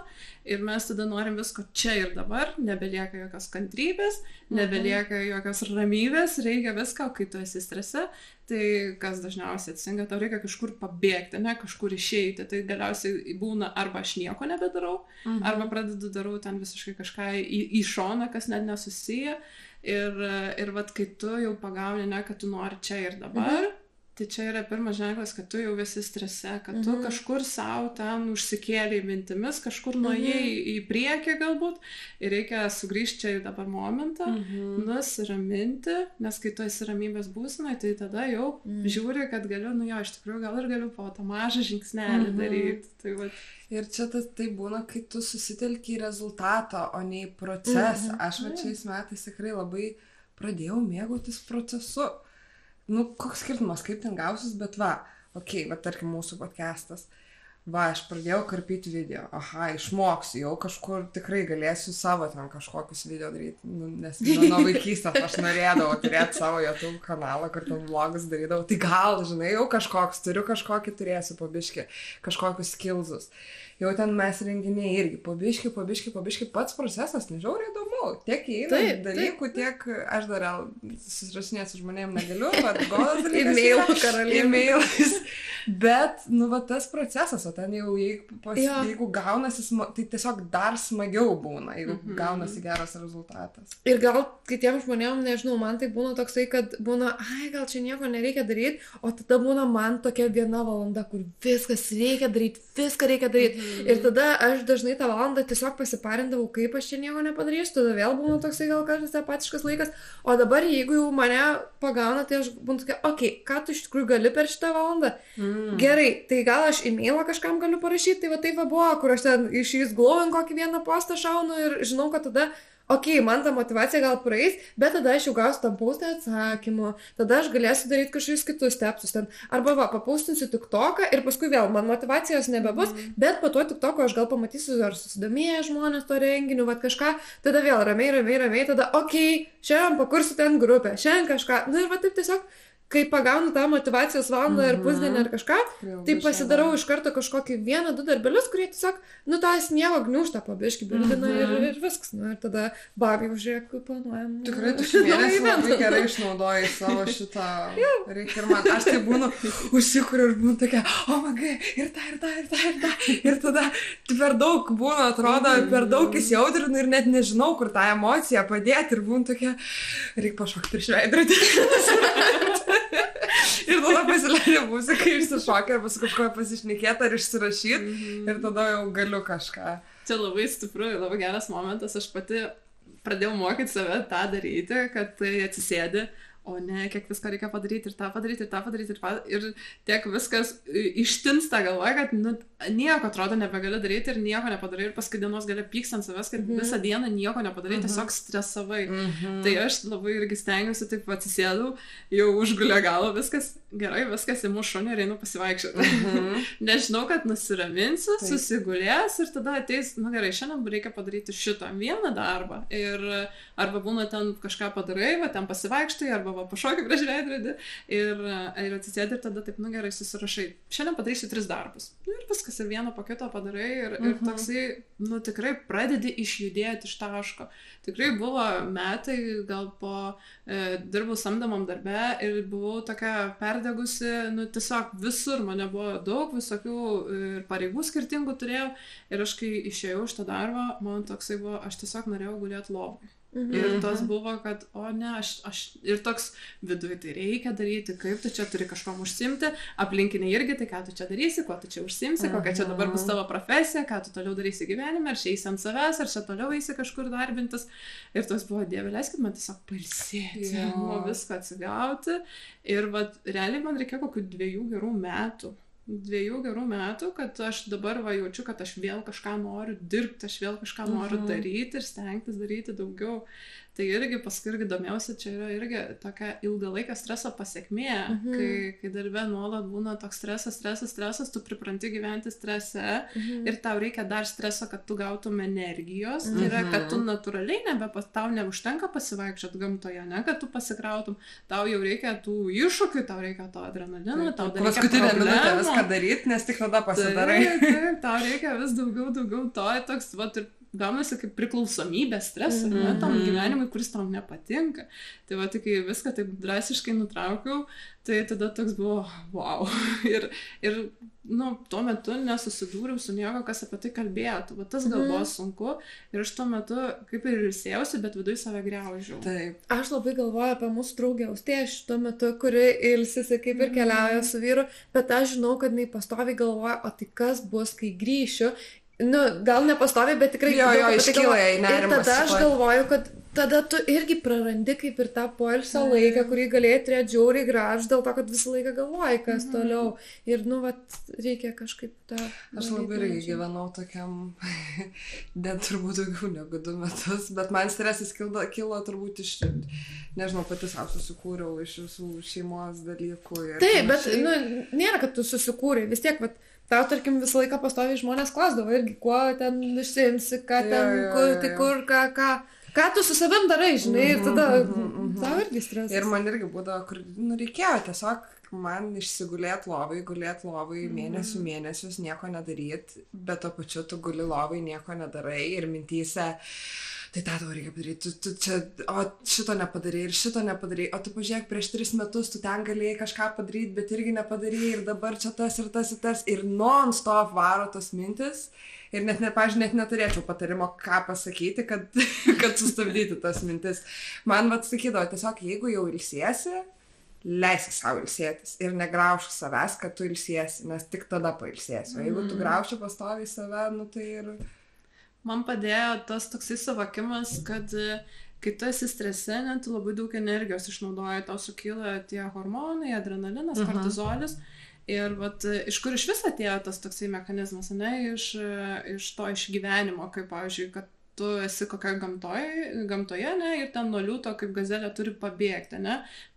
ir mes tada norim visko čia ir dabar, nebelieka jokios kantrybės, nebelieka jokios ramybės, reikia visko, kai tu esi strese, tai kas dažniausiai atsitinka, tau reikia kažkur pabėgti, kažkur išeiti, tai galiausiai būna arba aš nieko nebedarau, arba pradedu darau ten visiškai kažką į šoną, kas net nesusiję ir kai tu jau pagauni, kad tu nori čia ir dabar, tai čia yra pirmas ženklas, kad tu jau esi strese, kad tu kažkur savo ten užsikėlei mintimis, kažkur nuėjai į priekį galbūt ir reikia sugrįžti čia į dabar momentą, nusiraminti, nes kai tu esi ramybės būsenai, tai tada jau žiūri, kad galiu, iš tikrųjų gal ir galiu po tą mažą žingsnelį daryti. Tai ir čia tai būna, kai tu susitelki į rezultatą, o ne į procesą. Aš šiais metais tikrai labai pradėjau mėgautis procesu. Koks skirtumas, kaip ten gausis, bet tarkim mūsų podcastas. va, aš pradėjau karpyti video, aha, išmoksiu, jau kažkur tikrai galėsiu savo ten kažkokius video daryti, nes nuo vaikystės aš norėdavau turėti savo YouTube kanalą, kur ten vlogus darydavau, tai gal, žinai, jau turiu kažkokį turėsiu po biškį, kažkokius skillsus. Jau ten mes renginiai irgi, po biškį, pats procesas, nežiauriai įdomu, tiek įeina dalykų, tiek aš dar susirašinėti su žmonėm negaliu, bet godas dalykas e-mailais, bet, nu, va, tas procesas, o ten jau, jeigu gaunasi, tai tiesiog dar smagiau būna, jeigu gaunasi geras rezultatas. Ir gal kitiems žmonėms, nežinau, man tai būna toksai, kad būna, gal čia nieko nereikia daryti, o tada būna man tokia 1 valanda, kur viskas reikia daryti, viską reikia daryti. Ir tada aš dažnai tą valandą tiesiog pasiparindavau, kaip aš čia nieko nepadarysiu, tada vėl būna toksai gal kartais apatiškas laikas, o dabar jeigu jau mane pagauna, tai aš būnu tokia, ką tu iš tikrųjų gali per šitą valandą? Gerai, tai gal aš e-mailą kažkam galiu parašyti, tai va taip buvo, kur aš ten iš glowing kokį vieną postą šaunu ir žinau, kad tada man ta motyvacija gal praeis, bet tada aš jau gausiu tam postą atsakymų, tada aš galėsiu daryti kažkokius kitus stepsus ten, arba papaustinsiu TikToką ir paskui vėl man motivacijos nebebus, bet po to TikToko aš gal pamatysiu, ar susidomėję žmonės to renginiu, va kažką, tada vėl ramiai, tada šiandien pakursiu ten grupę, šiandien kažką, nu ir va taip tiesiog, kai pagaunu tą motivacijos valandą ir pusdienį ar kažką, tai pasidarau iš karto kažkokį 1-2 darbelius, kurie tiesiog, nu, tą sniego gniūžtą pabiškį bildina ir viskas. Nu, ir tada babiai žiūrėk, planuojam. Tikrai tu šį mėnesį labai gerai išnaudojai savo šitą reikia ir man. Aš tai būnu užsikuriu ir būnu tokia, ir ta. Ir tada per daug būna, atrodo, per daug įsijautrinu ir net nežinau, kur tą emociją padėti ir būnu tokia, reikia pašokti prieš veidrodį. Ir tada pasileidė muziką, išsišokė, arba su kažkoje pasišnekėti ar išsirašyti ir tada jau galiu kažką. Čia labai stipru, labai geras momentas, aš pati pradėjau mokyti save tą daryti, kad tai atsisėdi, o ne, kiek viską reikia padaryti ir tą padaryti ir tiek viskas ištinsta galvoje, kad nieko atrodo nebegali daryti ir nieko nepadarai ir paskui dienos gali pykti ant savęs, kad visą dieną nieko nepadarai, tiesiog stresavai. Tai aš labai irgi stengiuosi, taip atsisėdau, jau užgulė galvo, viskas gerai, viskas imu šunį ir einu pasivaikščioti. Nežinau, kad nusiraminsiu, susigulės ir tada ateis, gerai, šiandien reikia padaryti šitą vieną darbą ir arba būna ten kažką padarai, va ten pasivaikštai, arba pašokį prieš veidrodį ir atsisėdi ir tada taip, gerai, susirašai. Šiandien padarysiu 3 darbus. Ir viskas, ir vieną po kito padarai ir toksai, tikrai pradedi išjudėti iš taško. Tikrai buvo metai, gal dirbau samdomam darbe ir buvau tokia perdegusi, tiesiog visur mane buvo daug, visokių ir pareigų skirtingų turėjau ir aš kai išėjau iš tą darbą, man toksai buvo, aš tiesiog norėjau gulėti lovai. Ir tas buvo, kad, aš ir toks viduje tai reikia daryti, kaip tu čia turi kažkom užsimti, aplinkiniai irgi, tai ką tu čia darysi, kuo tu čia užsimsi, kokia čia dabar bus tavo profesija, ką tu toliau darysi gyvenime, ar čia eisi ant savęs, ar čia toliau eisi kažkur darbintis. Ir tas buvo, Dieve, leiskit man tiesiog pailsėti, nuo visko atsigauti. Ir realiai man reikėjo kokių 2 gerų metų. 2 gerų metų, kad aš dabar jaučiu, kad aš vėl kažką noriu dirbti, aš vėl kažką noriu daryti ir stengtis daryti daugiau. Tai irgi paskui irgi domėjausi, čia yra irgi tokia ilgalaikio streso pasekmė, kai darbe nuolat būna toks stresas, tu pripranti gyventi strese ir tau reikia dar streso, kad tu gautum energijos, tai yra, kad tu natūraliai tau neužtenka pasivaikščioti gamtoje, ne, kad tu pasikrautum, tau jau reikia tų iššūkių, tau reikia to adrenalino, tau reikia paskutinę minutę viską daryti, nes tik tada pasidarai. Taip, tau reikia vis daugiau to, toks, ir gaunasi kaip priklausomybė stresą, tam gyvenimui, kuris tau nepatinka. Tai tai kai viską taip drastiškai nutraukiau, tai tada toks buvo, wow. Ir tuo metu nesusidūriau su nieko, kas apie tai kalbėtų. Tas gal buvo sunku ir aš tuo metu kaip ir ilsėjausi, bet viduje save griaužiau. Taip. Aš labai galvoju apie mūsų draugę Austėją tuo metu, kuri ilsisi kaip ir keliauja su vyru, bet aš žinau, kad jinai pastoviai galvoja, o tai kas bus, kai grįšiu. Gal nepastoviai, bet tikrai iškyla jai nerimas. Ir tada aš galvoju, kad tada tu irgi prarandi kaip ir tą poilsio laiką, kurį galėjai turėti žiauriai gražų, dėl to, kad visą laiką galvoji, kas toliau. Ir, reikia kažkaip tą... Aš labai irgi gyvenau tokiam, net turbūt daugiau negu 2 metus, bet man stresas kilo turbūt iš, nežinau, pati savo susikūriau iš visų šeimos dalykų. Taip, bet, nėra, kad tu susikūrei, vis tiek, tau, tarkim, visą laiką pastoviai žmonės klausdavo irgi, kuo ten išsiimsi, ką ten, kur, ką tu su savim darai, žinai, ir tada tau irgi stresas. Ir man irgi būdavo, kur reikėjo tiesiog man išsigulėti lovai, mėnesius nieko nedaryti, bet to pačiu tu guli lovai, nieko nedarai ir mintyse, tai tą tau reikia padaryti, tu čia, o šito nepadarai ir šito nepadarai, o tu pažiūrėk, prieš 3 metus tu ten galėjai kažką padaryti, bet irgi nepadarai ir dabar čia tas ir non-stop varo tos mintis. Ir net neturėčiau patarimo, ką pasakyti, kad sustabdyti tas mintis. Man sakydavo, tiesiog jeigu jau ilsiesi, leisk savo ilsėtis ir negrauši savęs, kad tu ilsiesi, nes tik tada pailsėsi. O jeigu tu grauši pastoviai save, tai ir... Man padėjo tas toksai suvokimas, kad kai tu esi strese, tu labai daug energijos išnaudoji, tau sukyla tie hormonai, adrenalinas, kortizolis. Ir iš kur iš vis atėjo tas toksai mechanizmas, iš to išgyvenimo, kaip, pavyzdžiui, kad tu esi kokioje gamtoje, ir ten nuo liūto, kaip gazelė, turi pabėgti,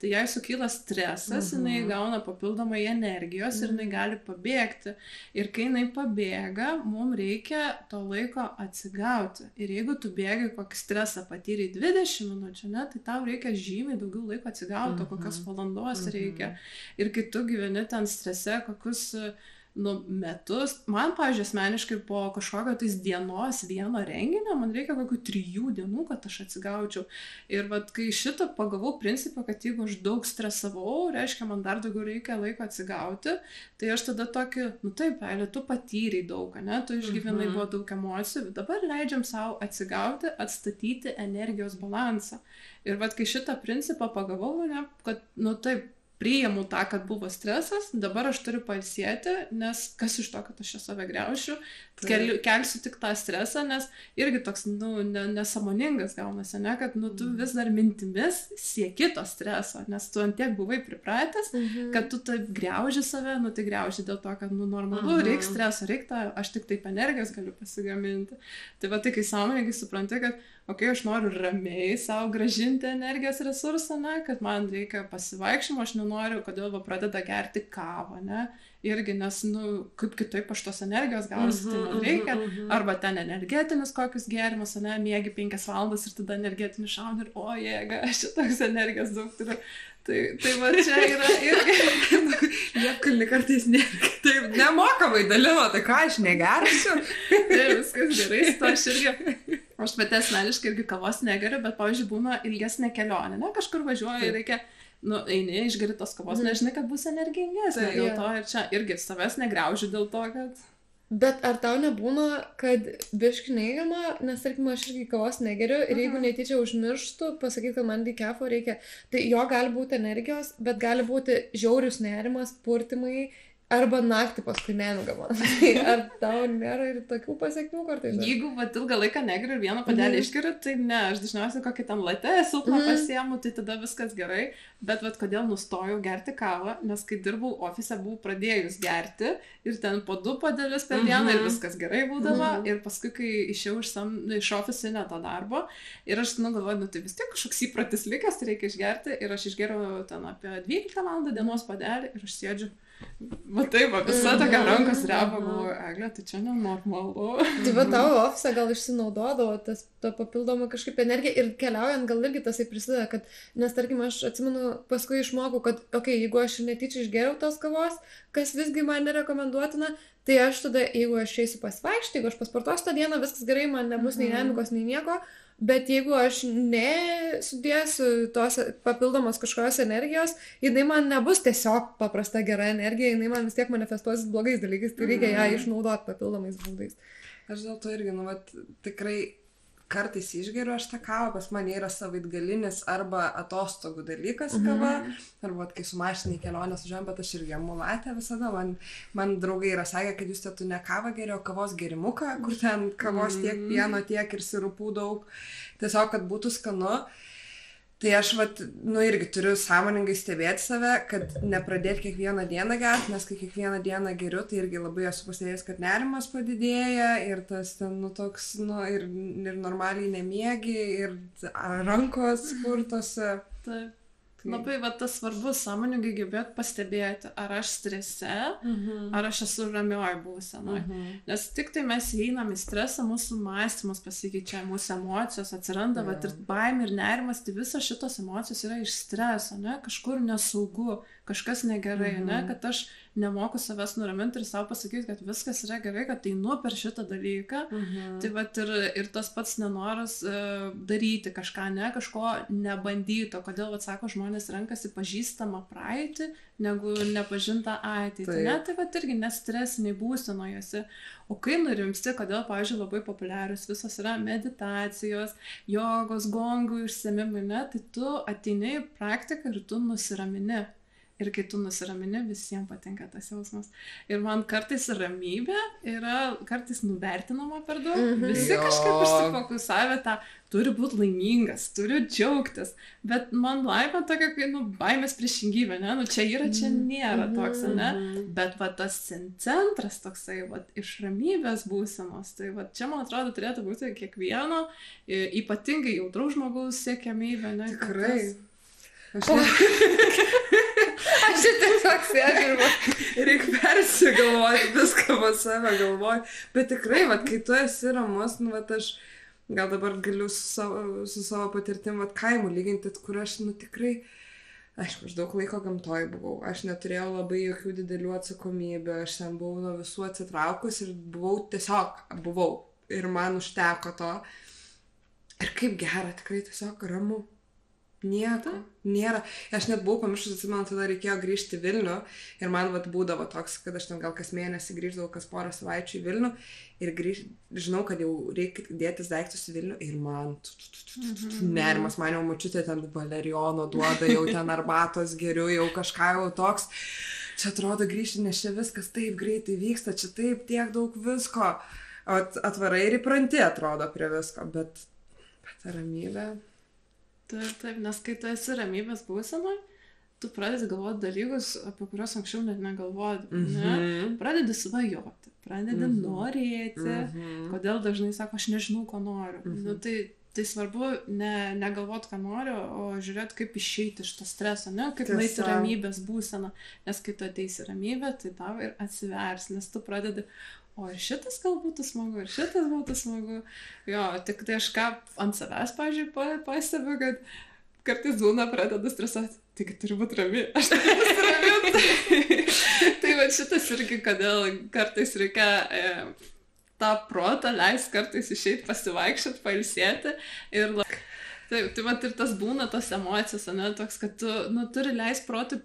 tai jai sukyla stresas, jinai gauna papildomai energijos ir jinai gali pabėgti. Ir kai jinai pabėga, mums reikia to laiko atsigauti. Ir jeigu tu bėgai kokį stresą patyrei 20 minučių, tai tau reikia žymiai daugiau laiko atsigauti, kokios valandos reikia. Ir kai tu gyveni ten strese, kokius metus, man, pavyzdžiui, asmeniškai po kažkokio tais dienos vieno renginio, man reikia kokių 3 dienų, kad aš atsigaučiau. Ir kai šitą pagavau principą, kad jeigu aš daug stresavau, reiškia, man dar daugiau reikia laiko atsigauti, tai aš tada tokį, taip, Eilė, tu patyrei daug, tu išgyvenai, buvo daug emocijų, dabar leidžiam savo atsigauti, atstatyti energijos balansą. Ir kai šitą principą pagavau, kad, taip, priimu tą, kad buvo stresas, dabar aš turiu pailsėti, nes kas iš to, kad aš čia save griaušiu, kelsiu tik tą stresą, nes irgi toks, nesąmoningas gaunasi, kad, tu vis dar mintimis sieki to streso, nes tu ant tiek buvai pripratęs, kad tu taip griauži save, tai griauži dėl to, kad, normalu, reikia streso, aš tik taip energijos galiu pasigaminti. Tai kai sąmoningai supranti, kad aš noriu ramiai savo gražinti energijos resursą, kad man reikia pasivaikščiojimo, aš nenoriu, kodėl pradeda gerti kavą, irgi, nes, kaip kitaip aš tos energijos gausiu, tai man reikia, arba ten energetinis kokius gėrimus, miegi 5 valandas ir tada energetinis šauna ir, o jėga, aš čia toks energijos daug turiu. Tai čia yra irgi, liepkalni kartais taip nemokamai dalino, tai ką aš negersiu? Tai viskas gerai, to aš irgi, aš pati asmeniškai irgi kavos negeriu, bet, pavyzdžiui, būna ilgesnė kelionė, kažkur važiuoju ir reikia, eini, išgeri tos kavos, nežinai, kad bus energingesnė, dėl to ir čia irgi savęs negriaužiu dėl to, kad... Bet ar tau nebūna, kad biški neigiama, nes, tarkim, aš irgi kavos negeriu ir jeigu netyčia užmirštu, pasakyti, kad man kefo reikia, tai jo gali būti energijos, bet gali būti žiaurius nerimas, purtimai arba naktį paskui nemigama. Ar tau nėra ir tokių pasiekmių kartais? Jeigu ilgą laiką negeriu ir vieną padelį išgeriu, tai ne, aš dažniausiai kokį ten latę silpną pasiemu, tai tada viskas gerai, bet kodėl nustojau gerti kavą, nes kai dirbau ofise, buvau pradėjus gerti ir ten po 2 padelius per dieną ir viskas gerai būdavo ir paskui, kai išėjau iš ofisinio to darbo ir aš galvoju, tai vis tiek kažkoks įpratis likęs, tai reikia išgerti ir aš išgeriau ten apie 12 valandą dienos padelį ir aš sėdžiu. Visa tokia rankos reba, galvoju, Eglė, tai čia nenormalu. Tai tavo ofise gal išsinaudodavo tą papildomą kažkaip energiją ir keliaujant gal irgi tasai prisideda, kad, nes tarkim, aš atsimenu, paskui išmokau, kad, jeigu aš netyčia išgeriau tos kavos, kas visgi man nerekomenduotina, tai aš tada, jeigu aš eisiu pasivaikščioti, jeigu aš pasportuosiu tą dieną, viskas gerai, man nebus nei nemigos, nei nieko. Bet jeigu aš nesudėsiu tos papildomos kažkokios energijos, jinai man nebus tiesiog paprasta gera energija, jinai man vis tiek manifestuosis blogais dalykais, tai reikia ją išnaudoti papildomais būdais. Aš dėl to irgi, tikrai kartais išgeriu aš tą kavą, pas mane yra savaitgalinis arba atostogų dalykas kava, arba kai su mašinai kelionės užėjom, bet aš irgi emulatę visada, man draugai yra sakę, kad jūs tu ne kavą geriau, kavos gerimuką, kur ten kavos tiek pieno, tiek ir sirupų daug, tiesiog, kad būtų skanu. Tai aš irgi turiu sąmoningai stebėti save, kad nepradėti kiekvieną dieną gerti, nes kai kiekvieną dieną geriu, tai irgi labai esu pastebėjęs, kad nerimas padidėja ir tas ten, toks, ir normaliai nemiegi, ir rankos purtosi. Taip. Labai tas svarbu sąmoningai gebėti pastebėti, ar aš strese, ar aš esu ramioj būsenoj. Nes tik tai mes įeinam į stresą, mūsų mąstymas pasikeičia, mūsų emocijos atsiranda, ir baimė ir nerimas, tai visos šitos emocijos yra iš streso, ne? Kažkur nesaugu, kažkas negerai, ne? Kad aš nemoku savęs nuraminti ir savo pasakyti, kad viskas yra gerai, kad einu per šitą dalyką. Tai ir tas pats nenoras daryti kažką, ne? Kažko nebandyto. Kodėl, sako, žmonės renkasi pažįstamą praeitį, negu nepažintą ateitį. Ne? Tai irgi nestresiniai būsenoje. O kai nurimsti, kodėl, pavyzdžiui, labai populiarius visos yra meditacijos, jogos, gongų užsiėmimai, ne? Tai tu ateini į praktiką ir tu nusiramini. Ir kai tu nusiramini, visiems patinka tas jausmas. Ir man kartais ramybė yra kartais nuvertinama per daug. Visi kažkaip užsifokusavę tą, turi būti laimingas, turi džiaugtis. Bet man laimė tokia, kai, baimės priešingybė, ne? Čia yra, čia nėra toks, ne? Bet tas centras toksai, iš ramybės būsenos, tai čia, man atrodo, turėtų būti kiekvieno, ypatingai jautraus žmogaus siekiamybė, ne? Tikrai. Aš tiesiog sėdžiu. Reikia persigalvoti viską pas save galvoju. Bet tikrai, kai tu esi ramus, aš gal dabar galiu su savo patirtim kaimų lyginti, kur aš, tikrai, aišku, aš daug laiko gamtoj buvau. Aš neturėjau labai jokių didelių atsakomybių. Aš ten buvau nuo visų atsitraukus ir buvau. Ir man užteko to. Ir kaip gera, tikrai tiesiog ramu. Nieko, nėra. Aš net buvau pamiršus, atsimenu, tada reikėjo grįžti į Vilnių ir man būdavo toks, kad aš ten gal kas mėnesį grįždavau, kas porą savaičių į Vilnių ir žinau, kad jau reikia dėtis daiktus į Vilnių ir man nerimas, man jau močiutė ten valerijono duoda, jau ten arbatos geriu, jau kažką jau toks. Čia atrodo grįžti, nes čia viskas taip greitai vyksta, čia taip tiek daug visko. Atvarai ir įpranti, atrodo, prie visko, bet ramybė. Taip, nes kai tu esi ramybės būsenoj, tu pradedi galvoti dalykus, apie kuriuos anksčiau net negalvodavai, ne? Pradedi svajoti, pradedi norėti, kodėl dažnai sako, aš nežinau, ko noriu. Tai svarbu negalvoti, ką noriu, o žiūrėti, kaip išeiti iš to streso, ne? Kaip nueiti ramybės būseną, nes kai tu ateisi ramybę, tai tau ir atsivers, nes tu pradedi, o ir šitas gal būtų smagu, ir šitas būtų smagu. Jo, tik tai aš ką ant savęs, pavyzdžiui, pastebiu, kad kartais būna pradedu stresuoti. Taigi turi būti rami. Aš turiu būti rami. Tai šitas irgi, kodėl kartais reikia tą protą leist kartais išeiti pasivaikščioti, pailsėti. Ir ir tas būna, tos emocijos, ne, toks, kad tu turi leist protui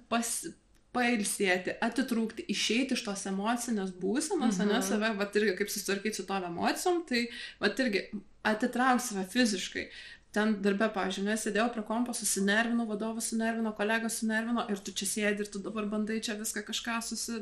pailsėti, atitrūkti, išeiti iš tos emocinės būsenos, ne, save, irgi kaip susitvarkyti su tom emocijom, tai irgi atitrauk save fiziškai. Ten darbe, pavyzdžiui, sėdėjau prie kompo, susinervino, vadovas sunervino, kolegas sunervino ir tu čia sėdi ir tu dabar bandai čia viską kažką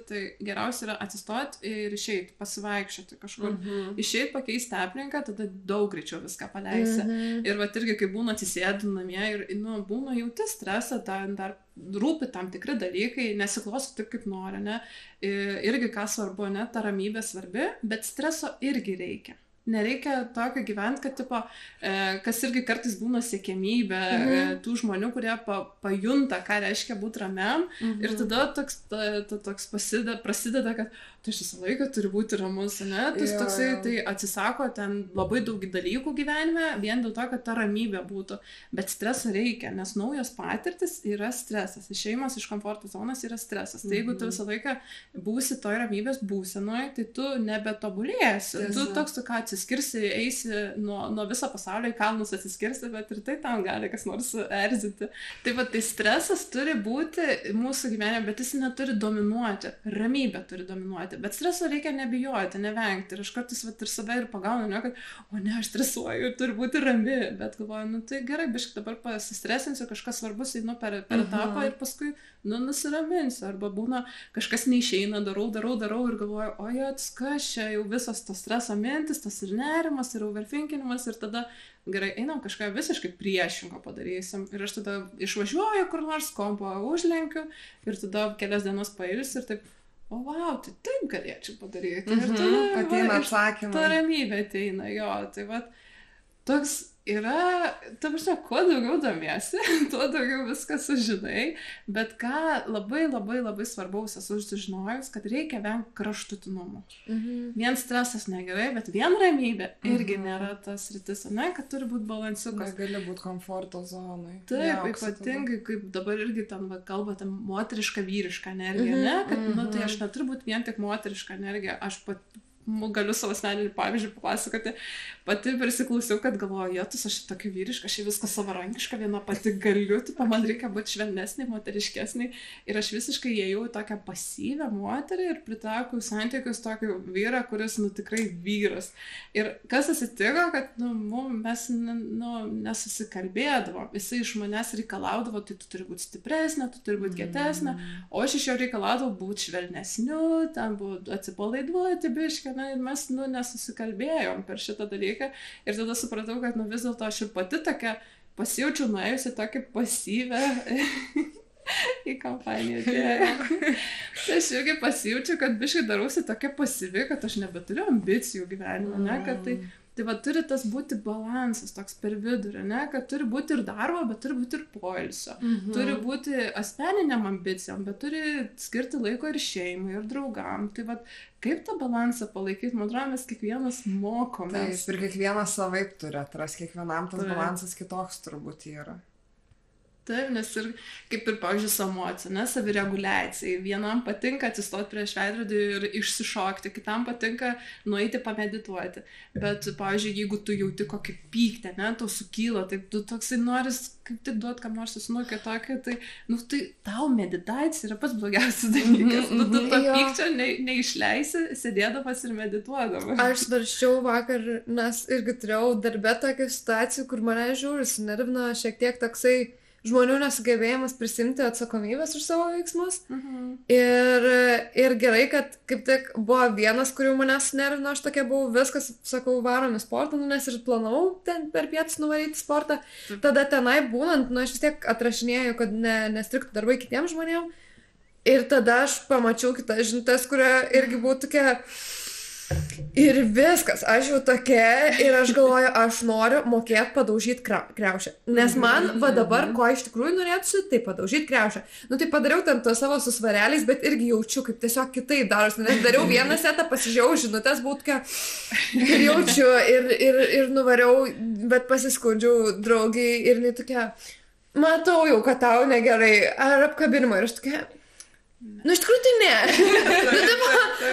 tai geriausia yra atsistoti ir išeiti, pasivaikščioti kažkur. Išeiti, pakeisti aplinką, tada daug greičiau viską paleisi. Ir irgi, kai būna atsisėdi namie ir būna jauti stresą, dar rūpi tam tikri dalykai, nesiklosto taip, kaip nori, ne? Irgi ką svarbu, ne? Ta ramybė svarbi, bet streso irgi reikia. Nereikia tokio gyventi, kad, tipo, kas irgi kartais būna siekiamybė tų žmonių, kurie pajunta, ką reiškia būti ramiam. Ir tada toks prasideda, kad tu visą laiką turi būti ramus, ne? Toksai, tai atsisako ten labai daug dalykų gyvenime, vien dėl to, kad ta ramybė būtų. Bet streso reikia, nes naujos patirtis yra stresas. Išėjimas iš komforto zonos yra stresas. Tai jeigu tu visą laiką būsi toj ramybės būsenoje, tai tu nebetobulėsi. Tu toks, tu ką atsiskirsi, eisi nuo viso pasaulio į kalnus atsiskirsi, bet ir tai tam gali kas nors erzinti. Taip pat tai stresas turi būti mūsų gyvenime, bet jis neturi dominuoti, ramybė turi dominuoti, bet streso reikia nebijoti, nevengti. Ir aš kartais ir save ir pagaunu, ne, kad, o ne, aš stresuoju ir turi būti rami, bet galvoju, nu tai gerai, biškai dabar pasistresinsiu, kažkas svarbus, einu per etapą ir paskui, nusiraminsiu, arba būna kažkas neišeina, darau ir galvoju, o jats, kas čia jau visas tas streso mintis, tas ir nerimas, ir overthinkinimas, ir tada gerai, einam kažką visiškai priešingo padarysim. Ir aš tada išvažiuoju kur nors, kompą užlenkiu ir tada kelias dienas pailsiu ir taip, o wow, tai taip galėčiau padaryti. Ir tada ateina atsakymai. Ta ramybė ateina, jo, tai va, toks yra, ta prasme, kuo daugiau domiesi, tuo daugiau viską sužinai, bet ką labai svarbaus esu sužinojus, kad reikia vengti kraštutinumų. Vien stresas negerai, bet vien ramybė irgi nėra tas rytis, ne, kad turi būti balansiukas. Gali būti komforto zonai. Taip, ypatingai, kaip dabar irgi ten kalbate, moteriška, vyriška energija, ne, kad, nu, tai aš neturiu būti vien tik moteriška energija, aš galiu savo asmeninį pavyzdžių papasakoti. Pati prisiklausiau, kad galvoju, jėtus, aš tokia vyriška, aš viską savarankiška, viena pati galiu, tipo, man reikia būti švelnesnė, moteriškesnė. Ir aš visiškai įėjau į tokią pasyvę moterį ir pritraukiau santykius tokį vyrą, kuris, nu, tikrai vyras. Ir kas atsitiko, kad, mes, nesusikalbėdavom. Jisai iš manęs reikalaudavo, tai tu turi būti stipresnė, tu turi būti kietesnė, o aš iš jo reikalaudavau būti švelnesniu, ten buvo atsipalaiduoti biškį. Ir mes, nesusikalbėjom per šitą dalyką ir tada supratau, kad, vis dėlto aš ir pati tokia pasijaučiau nuėjusi tokią pasyvę į kampaniją atėjo. Tai aš irgi pasijaučiau, kad biškai darausi tokia pasyvi, kad aš nebeturiu ambicijų gyvenime, ne, kad tai va turi tas būti balansas toks per vidurį, ne, kad turi būti ir darbo, bet turi būti ir poilsio. Turi būti asmeniniam ambicijom, bet turi skirti laiko ir šeimai, ir draugam. Tai va, kaip tą balansą palaikyti, man atrodo, mes kiekvienas mokomės. Taip, ir kiekvienas savaip turi atrasti, kiekvienam tas balansas kitoks turbūt yra. Taip, nes ir kaip ir, pavyzdžiui, su emocija, savireguliacijai. Vienam patinka atsistoti prieš veidrodį ir išsišokti, kitam patinka nueiti pamedituoti. Bet, pavyzdžiui, jeigu tu jauti kokį pyktę, tau sukyla, tai tu toksai noris kaip tik duoti kam nors susnukį tokį, tai, tai tau meditacija yra pats blogiausias dalykas. Tu to pykčio neišleisi, sėdėdamas ir medituodamas. Aš svarsčiau vakar, nes irgi turėjau darbę tokią situaciją, kur mane žiūri, sunervino šiek tiek toksai žmonių nesugebėjimas prisimti atsakomybės už savo veiksmus. Ir gerai, kad kaip tik buvo vienas, kurių manęs nervino, aš tokia buvau, viskas, sakau, varom į sportą, nes ir planavau ten per pietus nuvaryti sportą. Tada tenai būnant, aš vis tiek atrašinėjau, kad nestriktų darbai kitiems žmonėms. Ir tada aš pamačiau kitas žinutes, kuria irgi buvo tokia... Ir viskas, aš jau tokia ir aš galvoju, aš noriu mokėti padaužyti kriaušę. Nes man va dabar, ko iš tikrųjų norėtųsi, tai padaužyti kriaušę. Tai padariau ten to savo su svareliais, bet irgi jaučiu, kaip tiesiog kitaip darosi. Nes dariau vieną setą, pasižiūrėjau žinutės, buvo tokia ir jaučiu, ir nuvariau, bet pasiskundžiau draugiai ir jinai tokia, matau jau, kad tau negerai, ar apkabinimo ir aš tokia... iš tikrųjų tai ne.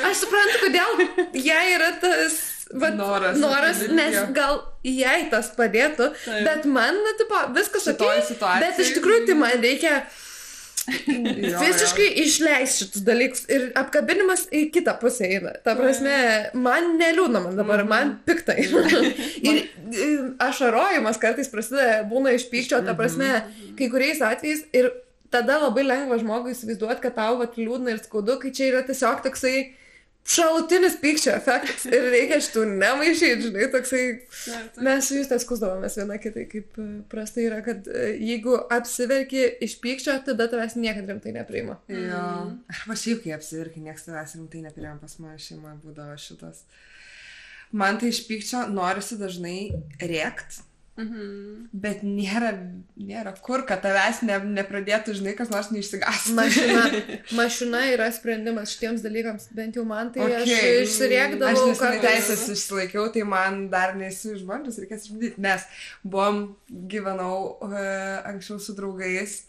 Aš suprantu, kodėl jai yra tas noras, nes gal jai tas padėtų, bet man, viskas okei, bet iš tikrųjų tai man reikia fiziškai išleisti šitus dalykus ir apkabinimas į kitą pusę eina. Ta prasme, man neliūdna man dabar, man piktai. Ir ašarojimas kartais prasideda, būna iš pykčio, ta prasme, kai kuriais atvejais ir tada labai lengva žmogui įsivaizduoti, kad tau liūdna ir skaudu, kai čia yra tiesiog toksai šalutinis pykčio efektas ir reikia šitų nemaišyti, žinai, toksai... Mes su jūs skusdavomės viena kitai, kaip prastai yra, kad jeigu apsiverki iš pykčio, tada tavęs niekad rimtai nepriima. Jo. Arba šiaip, kai apsiverki, niekas tavęs rimtai nepriima, pas mane šeimoje būdavo šitas. Man tai iš pykčio norisi dažnai rėkt. Bet nėra kur, kad tavęs nepradėtų, žinai, kas nors neišsigąstų. Mašina yra sprendimas šitiems dalykams, bent jau man tai aš išsirėkdavau. Aš neteisės išsilaikiau, tai man dar nesu išbandžius, reikės išbandyti, nes gyvenau anksčiau su draugais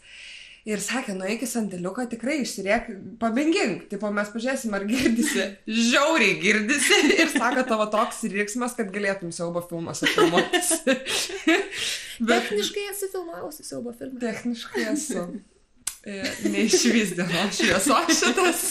Ir sakė, nueik į sandėliuką, tikrai išsiriek, pabengink. Tipo, mes pažiūrėsim, ar girdisi. Žiauriai girdisi. Ir sako, tavo toks riksmas, kad galėtum siaubo filmą sufilmuotis. Techniškai esu filmavusi siaubo filmą. Techniškai esu. Neišvys dienos šviesos šitas.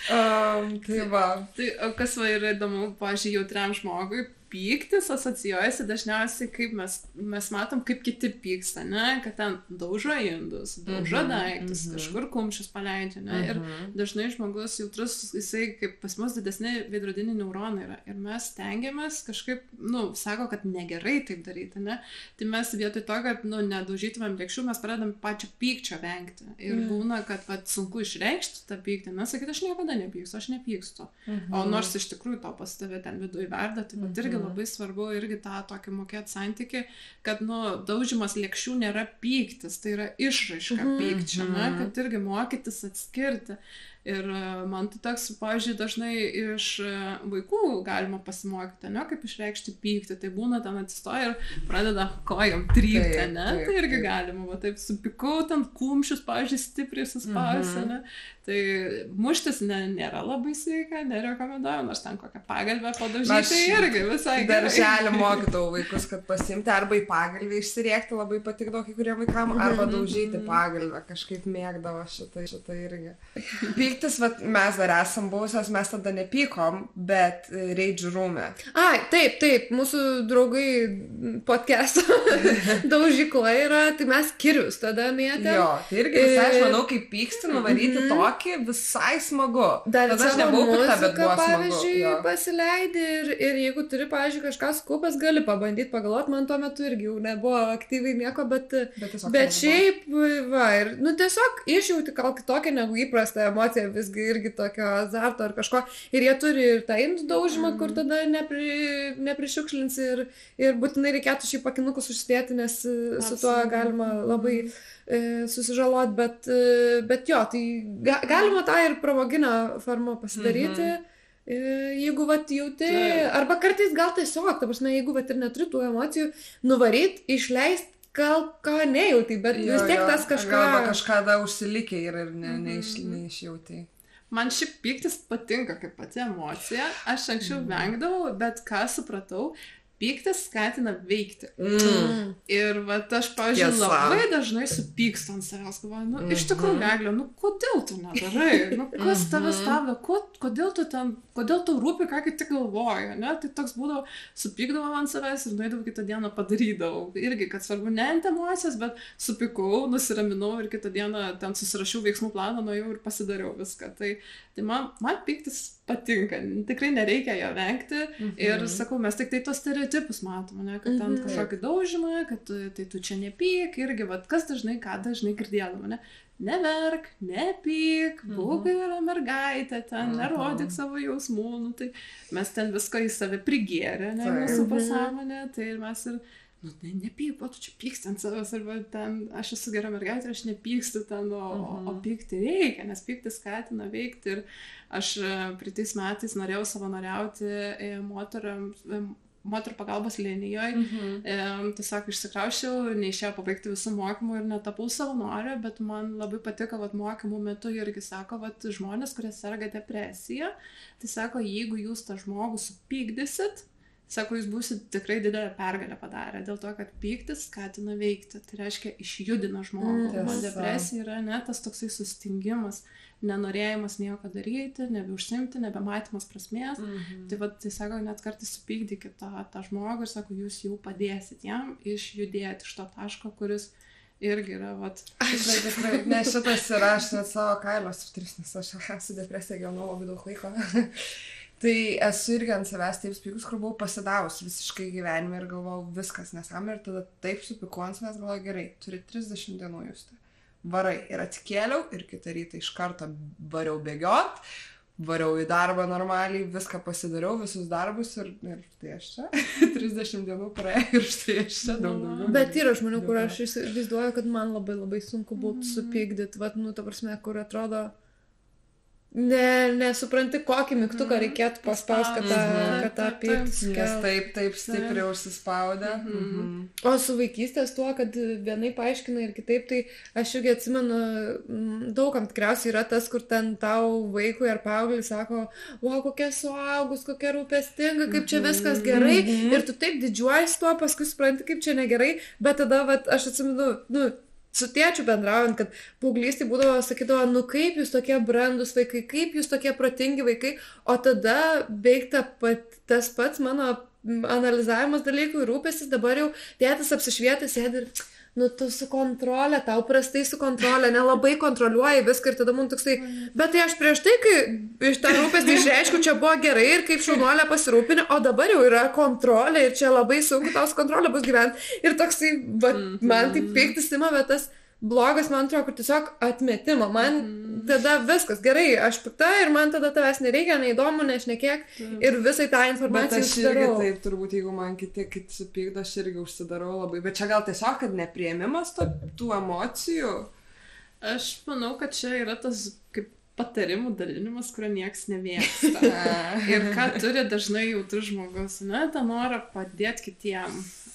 Tai va. Tai kas va yra įdomu, pavyzdžiui, jautriam žmogui, pyktis asocijuojasi dažniausiai, kaip mes matom, kaip kiti pyksta, ne, kad ten daužo indus, daužo daiktus, kažkur kumščius paleidžia, ne, ir dažnai žmogus jautrus, jisai kaip pas mus didesni veidrodiniai neuronai yra, ir mes stengiamės kažkaip, sako, kad negerai taip daryti, ne, tai mes vietoj to, kad, nedaužytumėm lėkščių, mes pradedam pačio pykčio vengti, ir būna, kad sunku išreikšti tą pyktį, nes sakyti, aš niekada nepykstu, aš nepykstu, o nors iš tikrųjų to pas tave ten viduje verda, tai pat irgi labai svarbu irgi tą tokį mokėti santykį, kad, daužimas lėkščių nėra pyktis, tai yra išraiška pykčio, ne, kad irgi mokytis atskirti. Ir man tai toks, pavyzdžiui, dažnai iš vaikų galima pasimokyti, ne, kaip išreikšti pyktį, tai būna ten atsistoja ir pradeda kojom trypti, ne, tai irgi galima, va taip supykau, ten kumščius, pavyzdžiui, stipriai suspausi, ne, tai muštis nėra labai sveika, nerekomenduoju, nors ten kokią pagalbę padaužyti, irgi visai gerai. Darželį mokydavau vaikus, kad pasimti arba į pagalbę išsiriekti, labai patikdavo kai kuriem vaikam, arba daužyti pagalbę, kažkaip mėgdavo šitą irgi. Pyktis, mes dar esam buvusios, mes tada nepykom, bet Rage Room'e. Ai, taip, mūsų draugai podcast'o daužykla yra, tai mes kirius tada mėtėm. Jo, tai irgi visai, aš manau, kaip pyksti, nuvaryti tokį, visai smagu. Dar tada aš nebuvau pikta, bet buvo smagu. Pavyzdžiui, pasileidi ir jeigu turi, pavyzdžiui, kažką skupęs, gali pabandyti pagalvoti, man tuo metu irgi jau nebuvo aktyviai nieko, bet šiaip, va, ir, tiesiog išjauti gal kitokią negu įprastą emociją, visgi irgi tokio azarto ar kažko, ir jie turi ir tą indų daužymą, kur tada neprišiukšlinsi ir būtinai reikėtų šį pakinukus užsidėti, nes su tuo galima labai susižalot, bet jo, tai galima tą ir pramoginę formą pasidaryti, jeigu jauti, arba kartais gal tiesiog, ta prasme, jeigu ir neturi tų emocijų, nuvaryt, išleist, gal ką nejautai, bet vis tiek tas kažką... Galba kažkada užsilikė ir neišjautai. Man šiaip pyktis patinka kaip pati emocija, aš anksčiau vengdavau, bet ką supratau, pyktis skatina veikti. Ir aš, pavyzdžiui, labai dažnai supykstu ant savęs, galvoju, iš tikrųjų, Eglė, kodėl tu nedarai, kas tave stabdo, kodėl tau rūpi, ką kiti galvoja, ne? Tai toks būdavo, supykdavau ant savęs ir nueidavau kitą dieną padarydavau. Irgi, kad svarbu ne ant emocijos, bet supykau, nusiraminau ir kitą dieną ten susirašiau veiksmų planą, nuėjau ir pasidariau viską. Tai man pyktis patinka, tikrai nereikia jo vengti ir sakau, mes tik tai tos stereotipus matome, ne? Kad ten kažkokį daužymą, kad tai tu čia nepyk, irgi, kas dažnai, ką dažnai girdėdavo, ne? Neverk, nepyk, būk yra mergaitė, ten nerodyk savo jausmų, tai mes ten visko į save prigėrė, ne, mūsų pasąmonė, tai ir mes ir nepyk, tu čia pyksti ant savęs, arba ten, aš esu gera mergaitė, aš nepykstu ten, o pykti reikia, nes pykti skatina veikti. Ir aš pritais metais norėjau savanoriauti moterų pagalbos linijoje, tiesiog išsikraušiau, neišėjau pabaigti visų mokymų ir netapau savanorė, bet man labai patiko, mokymų metu irgi sako, žmonės, kurie serga depresija, tai sako, jeigu jūs tą žmogų supykdysit, sako, jūs būsit tikrai didelę pergalę padarę, dėl to, kad pyktis skatina veikti, tai reiškia išjudina žmogų, o depresija yra tas toksai sustingimas, nenorėjimas nieko daryti, nebeužsimti, nebematymas prasmės, tai sako, net kartais supykdykit tą žmogų ir sako, jūs jau padėsit jam išjudėti iš to taško, kuris irgi yra, Tikrai, nes šitas yra, aš net savo kailio sutris, nes aš esu depresija, gyvenau labai daug laiko. Tai esu irgi ant savęs taip supykus, kur buvau pasidavus visiškai gyvenime ir galvojau, viskas nesąmonė, ir tada taip supykau ant savęs, galvojau, gerai, turi 30 dienų justi. Varai. Ir atsikėliau ir kitą rytą iš karto variau bėgiot, variau į darbą normaliai, viską pasidariau, visus darbus ir štai aš čia. 30 dienų praėjo ir štai aš čia daug. Bet yra žmonių, kur aš įsivaizduoju, kad man labai labai sunku būtų supykdyti, ta prasme, kur atrodo, nesupranti, kokį mygtuką reikėtų paspausti, kad tą pyktį. Nes taip stipriai užsispaudę. O su vaikystės tuo, kad vienai paaiškina ir kitaip, tai aš irgi atsimenu, daugam tikriausiai yra tas, kur ten tau vaikui ar paaugliui sako, wow, kokia suaugus, kokia rūpestinga, kaip čia viskas gerai. Ir tu taip didžiuojasi tuo, paskui supranti, kaip čia negerai, bet tada aš atsimenu, su tėčiu bendraujant, kad paauglystėje būdavo, sakydavo, kaip jūs tokie brandus vaikai, kaip jūs tokie protingi vaikai, o tada beigta tas pats mano analizavimas dalykų ir rūpestis, dabar jau tėtis apsišvietęs sėdi ir, tu su kontrolė, tau prastai su kontrolė, nelabai kontroliuoji viską ir tada man toksai, bet tai aš prieš tai, kai iš tą rūpestį išreiškiu, čia buvo gerai ir kaip šaunuolė pasirūpinė, o dabar jau yra kontrolė ir čia labai sunku tau su kontrolė bus gyventi. Ir toksai, man taip pyktis ima, bet tas blogas, man atrodo, kur tiesiog atmetimo. Man tada viskas gerai, aš pikta ir man tada tavęs nereikia, neįdomu, nešnekėk ir visai tą informaciją užsidarau. Bet aš irgi taip, turbūt, jeigu man kiti supykdo, aš irgi užsidarau labai. Bet čia gal tiesiog, kad nepriėmimas tų emocijų? Aš manau, kad čia yra tas kaip patarimų dalinimas, kurio nieks nemėgsta. Ir ką turi dažnai jautrus žmogus, tą norą padėti kitiem.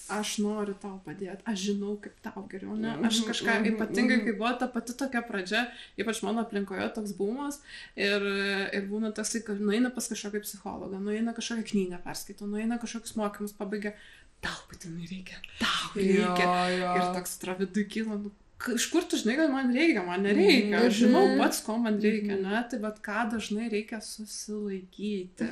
Aš noriu tau padėti, aš žinau, kaip tau geriau, ne? Aš kažką, ypatingai, kai buvo ta pati tokia pradžia, ypač mano aplinkoje toks bumas, ir būna toksai, kad nueina pas kažkokį psichologą, nueina kažkokią knygą perskaito, nueina kažkokius mokymus pabaigia, tau būtinai reikia, tau reikia. Ir toks vidui kyla, iš kur tu žinai, kad man reikia, man nereikia, aš žinau pats, ko man reikia, ne? Tai bet ką dažnai reikia susilaikyti.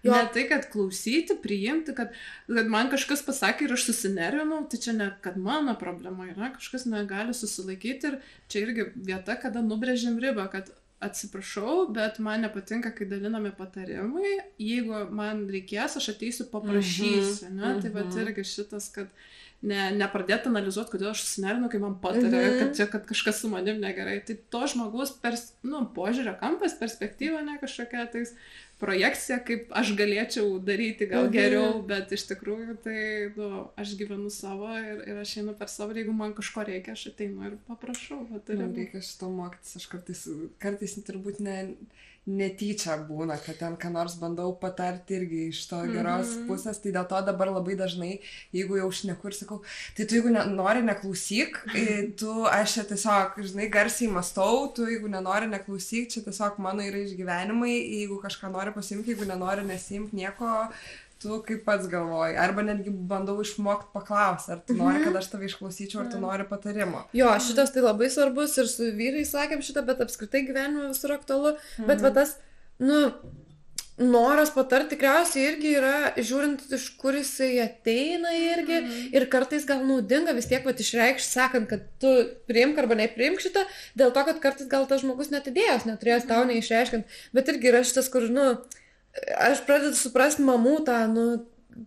Ne tai, kad klausyti, priimti, kad man kažkas pasakė ir aš susinervinau, tai čia ne, kad mano problema yra, kažkas negali susilaikyti ir čia irgi vieta, kada nubrėžiam ribą, kad atsiprašau, bet man nepatinka, kai dalinami patarimai, jeigu man reikės, aš ateisiu, paprašysiu, ne? Tai vat irgi šitas, kad nepradėti analizuoti, kodėl aš susinervinu, kai man patarė, kad kažkas su manim negerai. Tai to žmogus požiūrio kampas, perspektyva, ne kažkokia tais projekcija, kaip aš galėčiau daryti gal geriau, bet iš tikrųjų tai aš gyvenu savo ir aš einu per savo, jeigu man kažko reikia, aš ateinu ir paprašau. Man reikia šito mokytis, aš kartais turbūt netyčia būna, kad ten ką nors bandau patarti irgi iš to geros pusės, tai dėl to dabar labai dažnai, jeigu jau šneku ir sakau, tai tu jeigu nori neklausyk, aš čia tiesiog, žinai, garsiai mąstau, tu jeigu nenori neklausyk, čia tiesiog mano yra išgyvenimai, jeigu kažką nori pasiimti, jeigu nenori nesiimti nieko, tu kaip pats galvoji, arba netgi bandau išmokti paklausti, ar tu nori, kad aš tave išklausyčiau, ar tu nori patarimo. Jo, šitas tai labai svarbus ir su vyrai sakėm šitą, bet apskritai gyvenime visur aktualu, bet va tas, noras patarti tikriausiai irgi yra, žiūrint, iš kur jisai ateina irgi, ir kartais gal naudinga vis tiek išreikšti, sakant, kad tu priimk arba nepriimk šitą, dėl to, kad kartais gal tas žmogus net idėjos neturės tau neišreiškiant, bet irgi yra šitas, kur, aš pradedu suprasti mamų tą,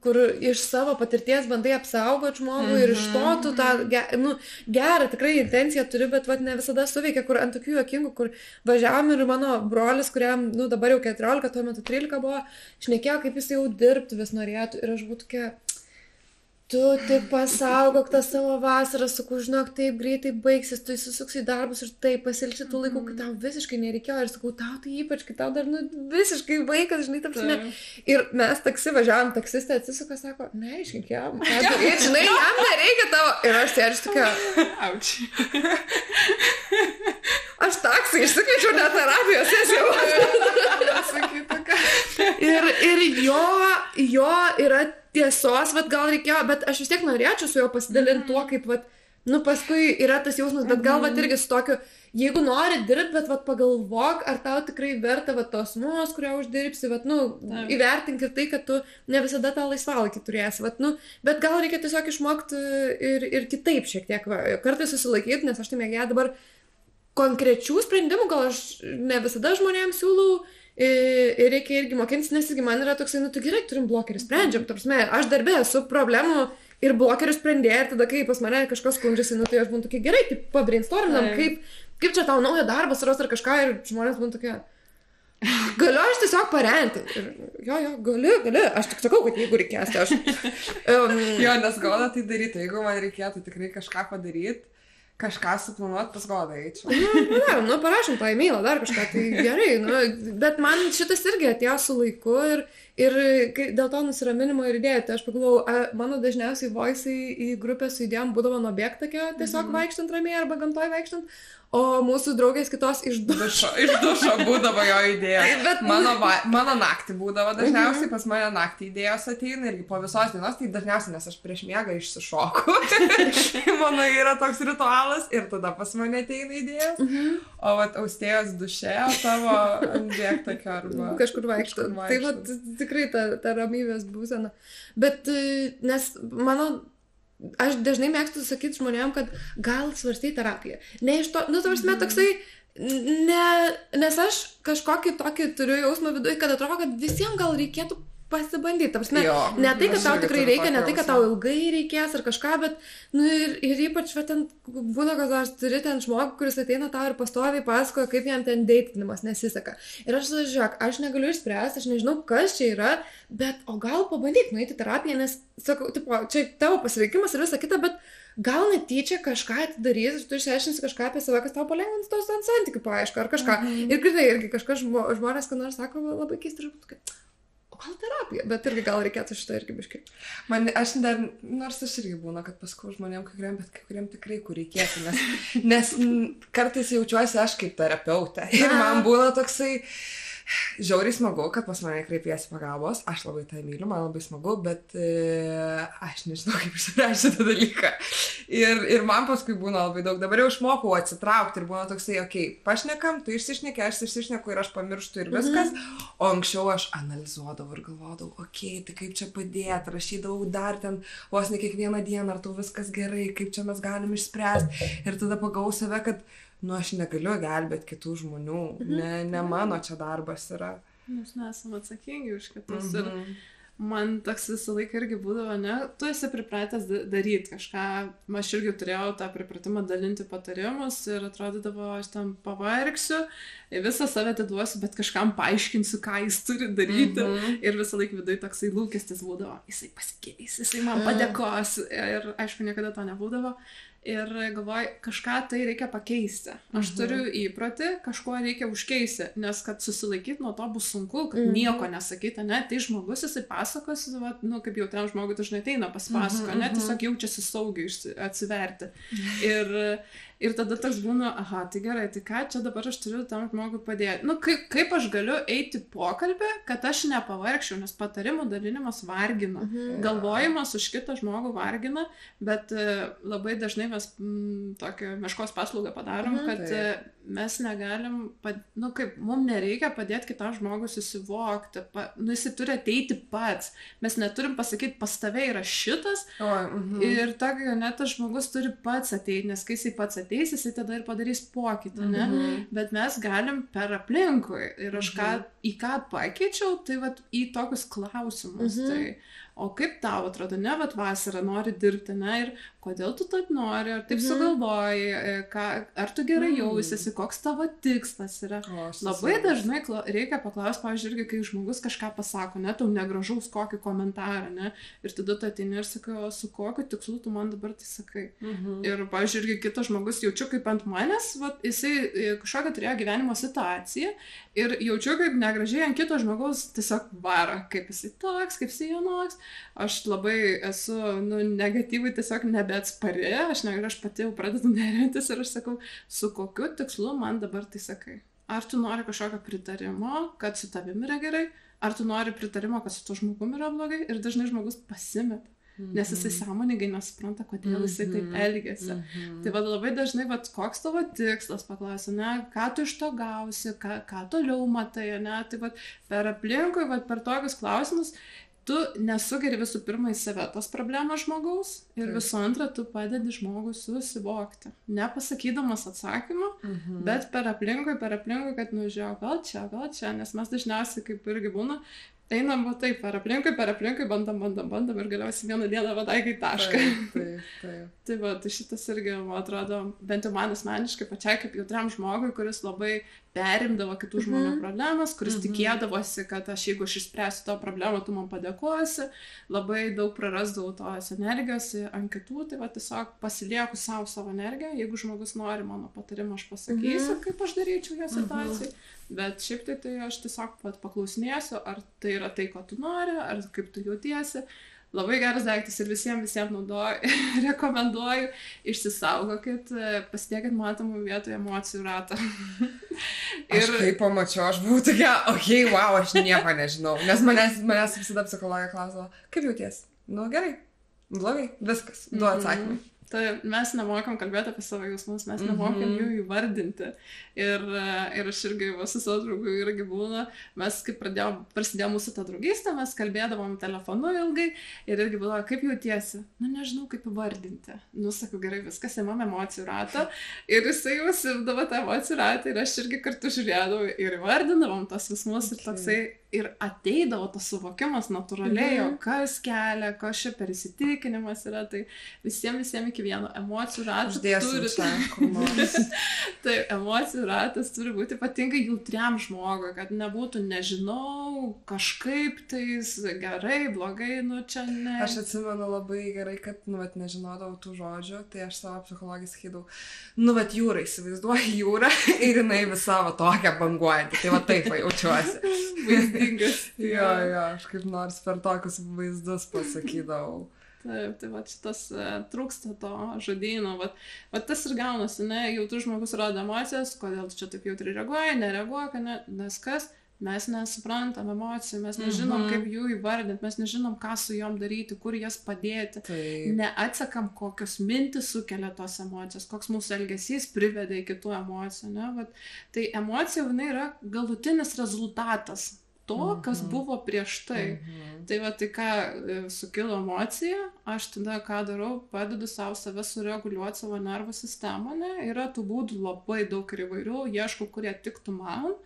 kur iš savo patirties bandai apsaugoti žmogų ir iš to tu tą gerą tikrai intenciją turi, bet ne visada suveikia, kur ant tokių juokingų, kur važiavom ir mano brolis, kuriam dabar jau 14, tuo metu 13 buvo, šnekėjo, kaip jis jau dirbti vis norėtų ir aš būtų tokia, tu tik pasaugok tą savo vasarą, sakau, žinok, taip greitai baigsis, tu įsisuks į darbus ir taip pasilgsi tų laikų, kai tau visiškai nereikėjo ir sakau, tau tai ypač, kai tau dar visiškai vaikas, žinai, tapsime. Ir mes taksi važiavom, taksistė atsisuka, sako, neaiškink jam, ir žinai, jam nereikia tavo. Ir aš sėdžiu tokia, auči. Aš taksą išsikviečiau net terapijos sesiją. Ir jo yra tiesos, gal reikėjo, bet aš vis tiek norėčiau su juo pasidalinti tuo, kaip, paskui yra tas jausmas, bet gal, irgi su tokiu, jeigu nori dirbti, bet pagalvok, ar tau tikrai verta, tos sumos, kurią uždirbsi, įvertink ir tai, kad tu ne visada tą laisvalaikį turėsi, bet gal reikia tiesiog išmokti ir kitaip šiek tiek, kartais susilaikyti, nes aš tai mėgėju dabar konkrečių sprendimų, gal aš ne visada žmonėms siūlau, ir reikia irgi mokintis, nes irgi man yra toksai, tu gerai, turim blokerį, sprendžiam, aš darbė esu problemų ir blokerių sprendėjai, ir tada, kai pas mane kažkas skundžiasi, tai aš būnu tokia, gerai, tai pabrainstorminam, kaip čia tau naują darbą suras ar kažką, ir žmonės būnu tokia, galiu aš tiesiog parenti, jo, galiu, aš tik sakau, kad jeigu reikės, tai aš... Jo, nes gal tai daryti, jeigu man reikėtų tikrai kažką padaryti, kažką suplanuot, pas Godą eičiau. Parašom tą e-mailą, dar kažką, tai gerai, bet man šitas irgi atėjo su laiku ir dėl to nusiraminimo ir idėjų, tai aš pagalvojau, mano dažniausiai voice'ai į grupę su idėjom būdavo nuo bėgtakio, tiesiog vaikštant ramiai arba gamtoj vaikštant, o mūsų draugės kitos iš dušo būdavo jo idėja. Bet mano naktį būdavo dažniausiai, pas mane naktį idėjos ateina irgi po visos dienos, tai dažniausiai, nes aš prieš miegą išsišoku. Mano yra toks ritualas ir tada pas mane ateina idėjos. O vat Austėjos duše, o tavo ant bėgtakio arba kažkur vaikštant. Tai vat tikrai ta ramybės būsena. Bet nes aš dažnai mėgstu sakyti žmonėm, kad gal svarstai terapiją. Ne iš to, tavarsime toksai, nes aš kažkokį tokį turiu jausmą viduje, kad atrodo, kad visiems gal reikėtų pasibandyti. Tavarsime, ne tai, kad tau tikrai reikia, ne tai, kad tau ilgai reikės ar kažką, bet, ir ypač, ten būna, kad aš turi ten žmogų, kuris ateina tau ir pastoviai pasakoja, kaip jam ten deitinimas nesiseka. Ir aš žiūrėk, aš negaliu išspręsti, aš nežinau, kas čia yra, bet, o gal pabandyk nueiti terapiją, nes, sakau, čia tavo pasirinkimas ir visa kita, bet gal netyčia kažką atidarys ir tu išsiaiškinsi kažką apie save, kas tau palengvins tos santykių paaišką ar kažką. Ir grinai, irgi kažkas žmonės, kad nors sako, labai keistai, o gal terapija, bet irgi gal reikėtų šitą irgi biškai. Aš dar, nors aš irgi būna, kad paskau žmonėm bet kai kuriem tikrai kur reikėtų, nes kartais jaučiuosi aš kaip terapeutė. Ir man būna toksai žiauriai smagu, kad pas mane kreipiesi pagalbos, aš labai tai myliu, man labai smagu, bet aš nežinau, kaip išspręsti šitą dalyką. Ir man paskui būna labai daug, dabar jau išmokau atsitraukti ir būna toksai, pašnekam, tu išsišneki, aš išsišneku ir aš pamirštu ir viskas, o anksčiau aš analizuodavau ir galvodavau, tai kaip čia padėti, rašydavau dar ten vos ne kiekvieną dieną, ar tau viskas gerai, kaip čia mes galim išspręsti ir tada pagavau save, kad aš negaliu gelbėti kitų žmonių, ne mano čia darbas yra. Mes nesam atsakingi už kitus ir man toks visą laiką irgi būdavo, tu esi pripratęs daryti kažką, aš irgi turėjau tą pripratimą dalinti patarimus ir atrodydavo, aš tam pavargsiu, visą save atiduosiu, bet kažkam paaiškinsiu, ką jis turi daryti ir visą laiką viduje toksai lūkestis būdavo, jisai pasikeis, jisai man padėkos ir aišku, niekada to nebūdavo. Ir galvoju, kažką tai reikia pakeisti. Aš turiu įprotį, kažko reikia užkeisti, nes kad susilaikyti nuo to bus sunku, kad nieko nesakyti, tai žmogus jisai pasakos, kaip jau ten žmogus dažnai ateina pasipasako, tiesiog jaučiasi saugiai atsiverti. Ir tada toks būna, tai gerai, tai ką čia dabar aš turiu tam žmogui padėti. Kaip aš galiu eiti pokalbį, kad aš nepavargčiau, nes patarimų dalinimas vargina. Galvojimas už kitą žmogų vargina, bet labai dažnai mes tokią meškos paslaugą padarom, kad mes negalim, mums nereikia padėti kitam žmogui susivokti, jisai turi ateiti pats. Mes neturim pasakyti, pas tave yra šitas ir tokio net tas žmogus turi pats ateiti, nes kai jisai pats ateis, jisai tada ir padarys pokytį, bet mes galim per aplinkui ir aš į ką pakeičiau, tai į tokius klausimus. O kaip tau atrodo, vasarą nori dirbti, ir kodėl tu taip nori, ar taip sugalvoji, ar tu gerai jausiesi, koks tavo tikslas yra. Labai dažnai reikia paklausti, pavyzdžiui, irgi, kai žmogus kažką pasako, tau negražaus kokį komentarą, ir tada tu ateini ir sakai, o su kokiu tikslu tu man dabar tai sakai. Ir, pavyzdžiui, irgi kitas žmogus jaučiu kaip ant manęs, jisai kažkokią turėjo gyvenimo situaciją ir jaučiu kaip negražiai ant kito žmogaus tiesiog varo, kaip jisai toks, kaip jisai jonoks. Aš labai esu negatyvai tiesiog nebeatspari, aš pati jau pradedu nerintis ir aš sakau, su kokiu tikslu man dabar tai sakai. Ar tu nori kažkokio pritarimo, kad su tavimi yra gerai, ar tu nori pritarimo, kad su tuo žmogumi yra blogai ir dažnai žmogus pasimeta. Nes jisai sąmoningai nesupranta, kodėl jisai taip elgiasi. Tai labai dažnai, koks tavo tikslas, paklausia, ką tu iš to gausi, ką toliau matai, tai per aplinkui, per tokius klausimus, tu nesugeri visų pirma į save tos problemos žmogaus ir visų antra, tu padedi žmogui susivokti. Nepasakydamas atsakymą, bet per aplinkui, kad žiūrėjau, gal čia, nes mes dažniausiai, kaip irgi būna, einam va taip, per aplinkui, bandom ir galiausiai vieną dieną vadaigai tašką. Taip. Tai va, tai šitas irgi, man atrodo, bent jau man asmeniškai pačiai kaip jautriam žmogui, kuris labai perimdavo kitų žmonių problemas, kuris tikėdavosi, kad jeigu aš išspręsiu to problemą, tu man padėkosi, labai daug prarasdavau tos energijos ant kitų, tai va tiesiog pasilieku savo energiją, jeigu žmogus nori mano patarimą, aš pasakysiu, kaip aš daryčiau jo situacijai. Bet šiaip tai aš tiesiog paklausinėsiu, ar tai yra tai, ko tu nori, ar kaip tu jautiesi. Labai geras daiktas ir visiems naudoju, rekomenduoju, išsisaugokit, pasidėkit matomų vietų emocijų ratą. Aš kaip pamačiau, aš buvau tokia, wow, aš nieko nežinau, nes manęs visada psichologija klausdavo, kaip jauties? Nu gerai, blogai, viskas, du atsakymai. Tai mes nemokam kalbėti apie savo jausmus, mes nemokam jų įvardinti. Ir aš irgi su savo draugu irgi būna, mes kaip prasidėjo mūsų ta draugystė, mes kalbėdavom telefonu ilgai ir irgi buvo, kaip jautiesi? Nu, nežinau, kaip įvardinti. Nu, sakau, gerai, viskas, imam emocijų ratą. Ir jisai jau sivdavo tą emocijų ratą ir aš irgi kartu žiūrėdavau ir įvardindavom tos jausmus ir toksai. Ir ateidavo tas suvokimas natūraliai, kas kelia, kas čia per įsitikinimas yra, tai visiems iki vieno emocijų ratas turi... Tai emocijų ratas turi būti ypatingai jautriam žmogui, kad nebūtų nežinau, kažkaip tais gerai, blogai, nu čia ne... Aš atsimenu labai gerai, kad, nežinodavau tų žodžių, tai aš savo psichologijai sakydavau, jūra, įsivaizduoju jūrą ir jinai visą tokią banguojantį, tai taip jaučiuosi. Jo, aš kaip nors per tokius vaizdus pasakydavau. Taip, tai va šitas trūksta to žodyno, va tas ir gaunasi, ne, jautrus žmogus rodo emocijas, kodėl čia taip jautri reaguoja, nereaguoja, nes kas, mes nesuprantam emocijų, mes nežinom, kaip jų įvardinti, mes nežinom, ką su jom daryti, kur jas padėti, neatsekam, kokios mintis sukelia tos emocijos, koks mūsų elgesys privedė į kitų emocijų, ne, va, tai emocija, jinai yra galutinis rezultatas to, kas buvo prieš tai. Tai va, tai ką sukilo emocija, aš tada ką darau, padedu save sureguliuoti savo nervų sistemą, ne, yra tų būdų labai daug ir įvairių, ieškau, kurie tiktų man.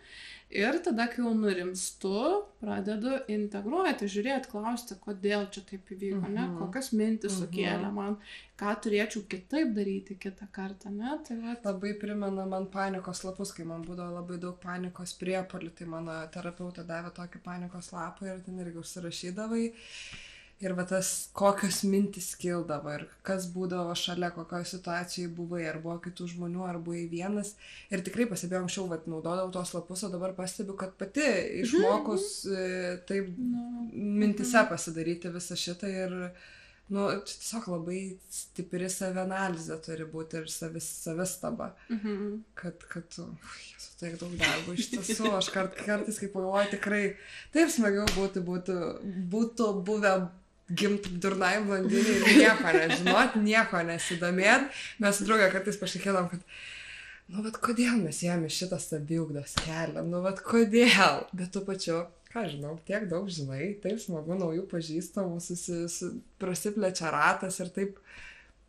Ir tada, kai jau nurimstu, pradedu integruoti, žiūrėti, klausti, kodėl čia taip įvyko, ne, kokias mintis sukėlė man, ką turėčiau kitaip daryti kitą kartą, ne. Tai va... Labai primena man panikos lapus, kai man būdavo labai daug panikos priepuolių, tai mano terapeutė davė tokį panikos lapą ir ten irgi užsirašydavai. Ir va tas, kokios mintis kildavo ir kas būdavo šalia, kokioje situacijoje buvai, ar buvo kitų žmonių, ar buvai vienas. Ir tikrai pasibėjau anksčiau, naudodavau tos lapus, o dabar pastebiu, kad pati išmokus taip mintise pasidaryti visą šitą ir, tiesiog labai stipri savianalizė turi būti ir savistaba, kad tiek daug darbo iš tiesų, aš kartais kaip pagalvoju, tikrai taip smagiau būtų buvę gimti durnai blondinį ir nieko nežinot, nieko nesidomėt. Mes su draugė kartais pašnekėdam, kad bet kodėl mes ėjome šitą saviugdos kelią, kodėl, bet tu pačiu, ką žinau, tiek daug žinai, taip smagu, naujų pažįstamų, prasiplečia ratas ir taip,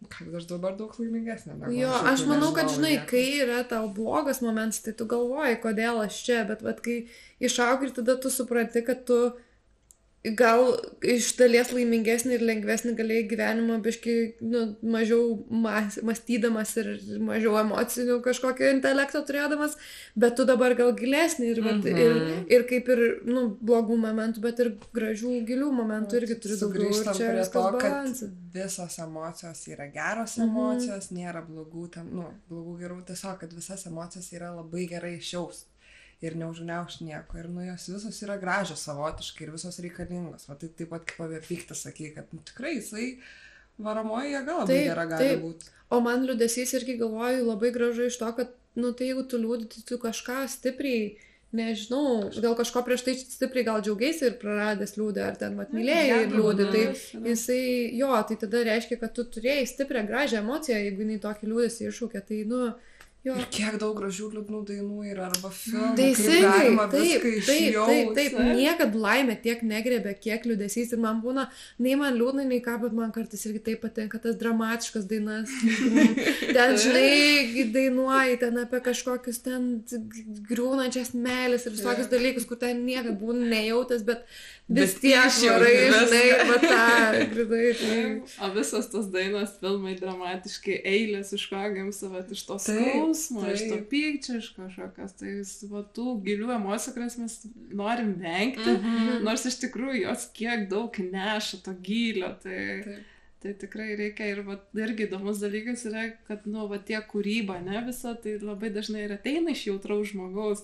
kad aš dabar daug laimingesnė. Jo, aš manau, kad žinai, kai yra tau blogas momentas, tai tu galvoji, kodėl aš čia, bet kai išaugi ir tada tu supranti, kad tu gal iš dalies laimingesnį ir lengvesnį galėjai gyvenimą biškį mažiau mąstydamas ir mažiau emocinių kažkokio intelekto turėdamas, bet tu dabar gal gilesnį ir kaip ir blogų momentų, bet ir gražių, gilių momentų irgi turi daugiau. Sugrįžtam prie to, kad visos emocijos yra geros emocijos, nėra blogų, blogų gerų, tiesiog, kad visas emocijos yra labai gerai išjaust. Ir neužgniauš nieko. Ir jos visos yra gražios savotiškai ir visos reikalingos. Va, tai taip pat kaip apie pyktą sakė, kad tikrai jisai varomoji jėga labai gera gali būti. O man liūdesys irgi galvoju labai gražu iš to, kad, tai jeigu tu liūdi, tai tu kažką stipriai, nežinau, gal kažko prieš tai stipriai gal džiaugiaisi ir praradęs liūdį, ar ten mylėjai ir liūdį, tai jisai, tai tada reiškia, kad tu turėjai stiprią gražią emociją, jeigu jinai tokį liūdėsi iššūkė, tai, Jo. Ir kiek daug gražių liūdnų dainų yra, arba filmų, Teisingai, kaip galima taip, viską taip, išjausti. niekad laimė tiek negrebė, kiek liūdesys ir man būna, nei man liūdna, nei ką, bet man kartais irgi taip patinka tas dramatiškas dainas. Ten, žinai, dainuoji ten apie kažkokius ten griūnančias meilės ir visokius dalykus, kur ten niekad būna nejautęs, bet vis tiek švarai, žinai, va tą gridai. O visas tos dainos, filmai dramatiškai, eilės iš ko gimsta, va, iš tos skausmo, iš to pykčio, iš kažkokios, tai va, tų gilių emocijų, kurias mes norim vengti, nors iš tikrųjų jos kiek daug neša to gylio, tai tikrai reikia ir va, irgi įdomus dalykas yra, kad, nu, va, tie kūryba, ne, visa, tai labai dažnai ir ateina iš jautraus žmogaus,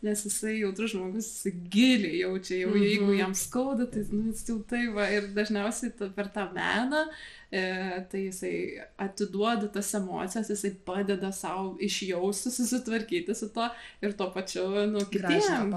nes jisai jautrus žmogus giliai jaučia, jau jeigu jam skauda, tai, nu, jis jau tai va, ir dažniausiai per tą meną, tai jisai atiduoda tas emocijas, jisai padeda savo išjausti, susitvarkyti su to ir tuo pačiu, nu, kitiem.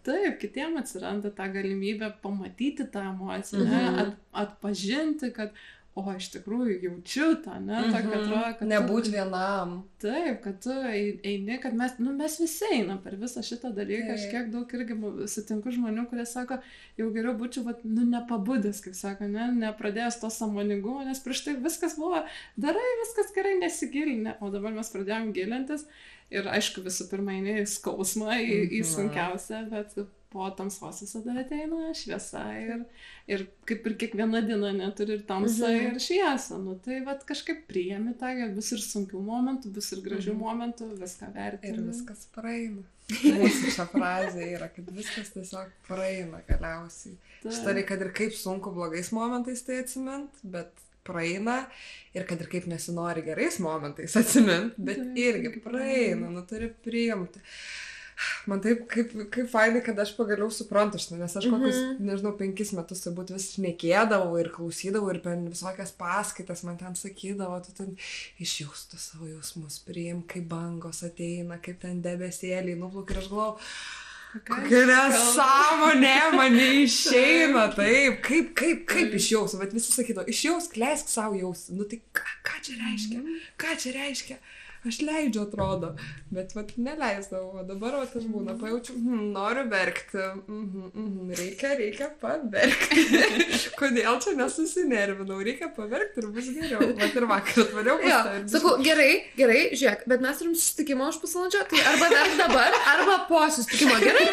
Taip, kitiem atsiranda ta galimybė pamatyti tą emociją, ne, atpažinti, kad iš tikrųjų jaučiu tą, ne, tokį atrodo, kad nebūt vienam. Taip, kad tu eini, kad mes visi einam per visą šitą dalyką, aš kiek daug irgi sutinku žmonių, kurie sako, jau geriau būčiau, nepabudęs, kaip sako, ne, nepradėjęs to sąmoningumo, nes prieš tai viskas buvo, darai, viskas gerai, nesigilinę, o dabar mes pradėjom gilintis ir aišku, visų pirma, eini į skausmą, į sunkiausią, bet po tamsos visada ateina šviesa ir kaip ir kiekviena diena neturi ir tamsą ir šviesą. Nu, tai vat kažkaip priėmi tą, bus ir sunkių momentų, bus ir gražių momentų, viską vertini. Ir viskas praeina. Mūsų šią frazę yra, kad viskas tiesiog praeina galiausiai. Štai, kad ir kaip sunku blogais momentais tai atsimint, bet praeina ir kad ir kaip nesinori gerais momentais atsimint, bet irgi praeina, nu turi priimti. Man taip, kaip fainai, kad aš pagaliau suprantu šitą, nes aš kokius, nežinau, 5 metus turbūt vis šnekėdavau ir klausydavau ir per visokias paskaitas man ten sakydavo, tu ten išjaustų savo jausmus, priim, kaip bangos ateina, kaip ten debesėliai nuplaukia ir aš galvau, kokia nesąmonė man neišeina, taip, kaip išjausti, bet visi sakydavo, išjausk, leisk savo jausti, nu tai ką čia reiškia? Aš leidžiu, atrodo, bet vat neleisdavau, o dabar vat aš būna, pajaučiu, noriu verkti, reikia paverkti, kodėl čia nesusinervinau, reikia paverkti ir bus geriau, vat ir vakar atvariau pas tai. Sakau, gerai, žiūrėk, bet mes turim susitikimą už pusvalandžio, tai arba verk dabar, arba po susitikimo, gerai,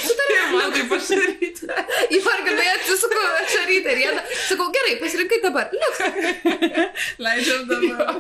sutarėm. Man taip aš rytą. Įvarginai atsisuku, aš rytą ir jėda, sakau, gerai, pasirinkai dabar, liuks. Leidžiam dabar.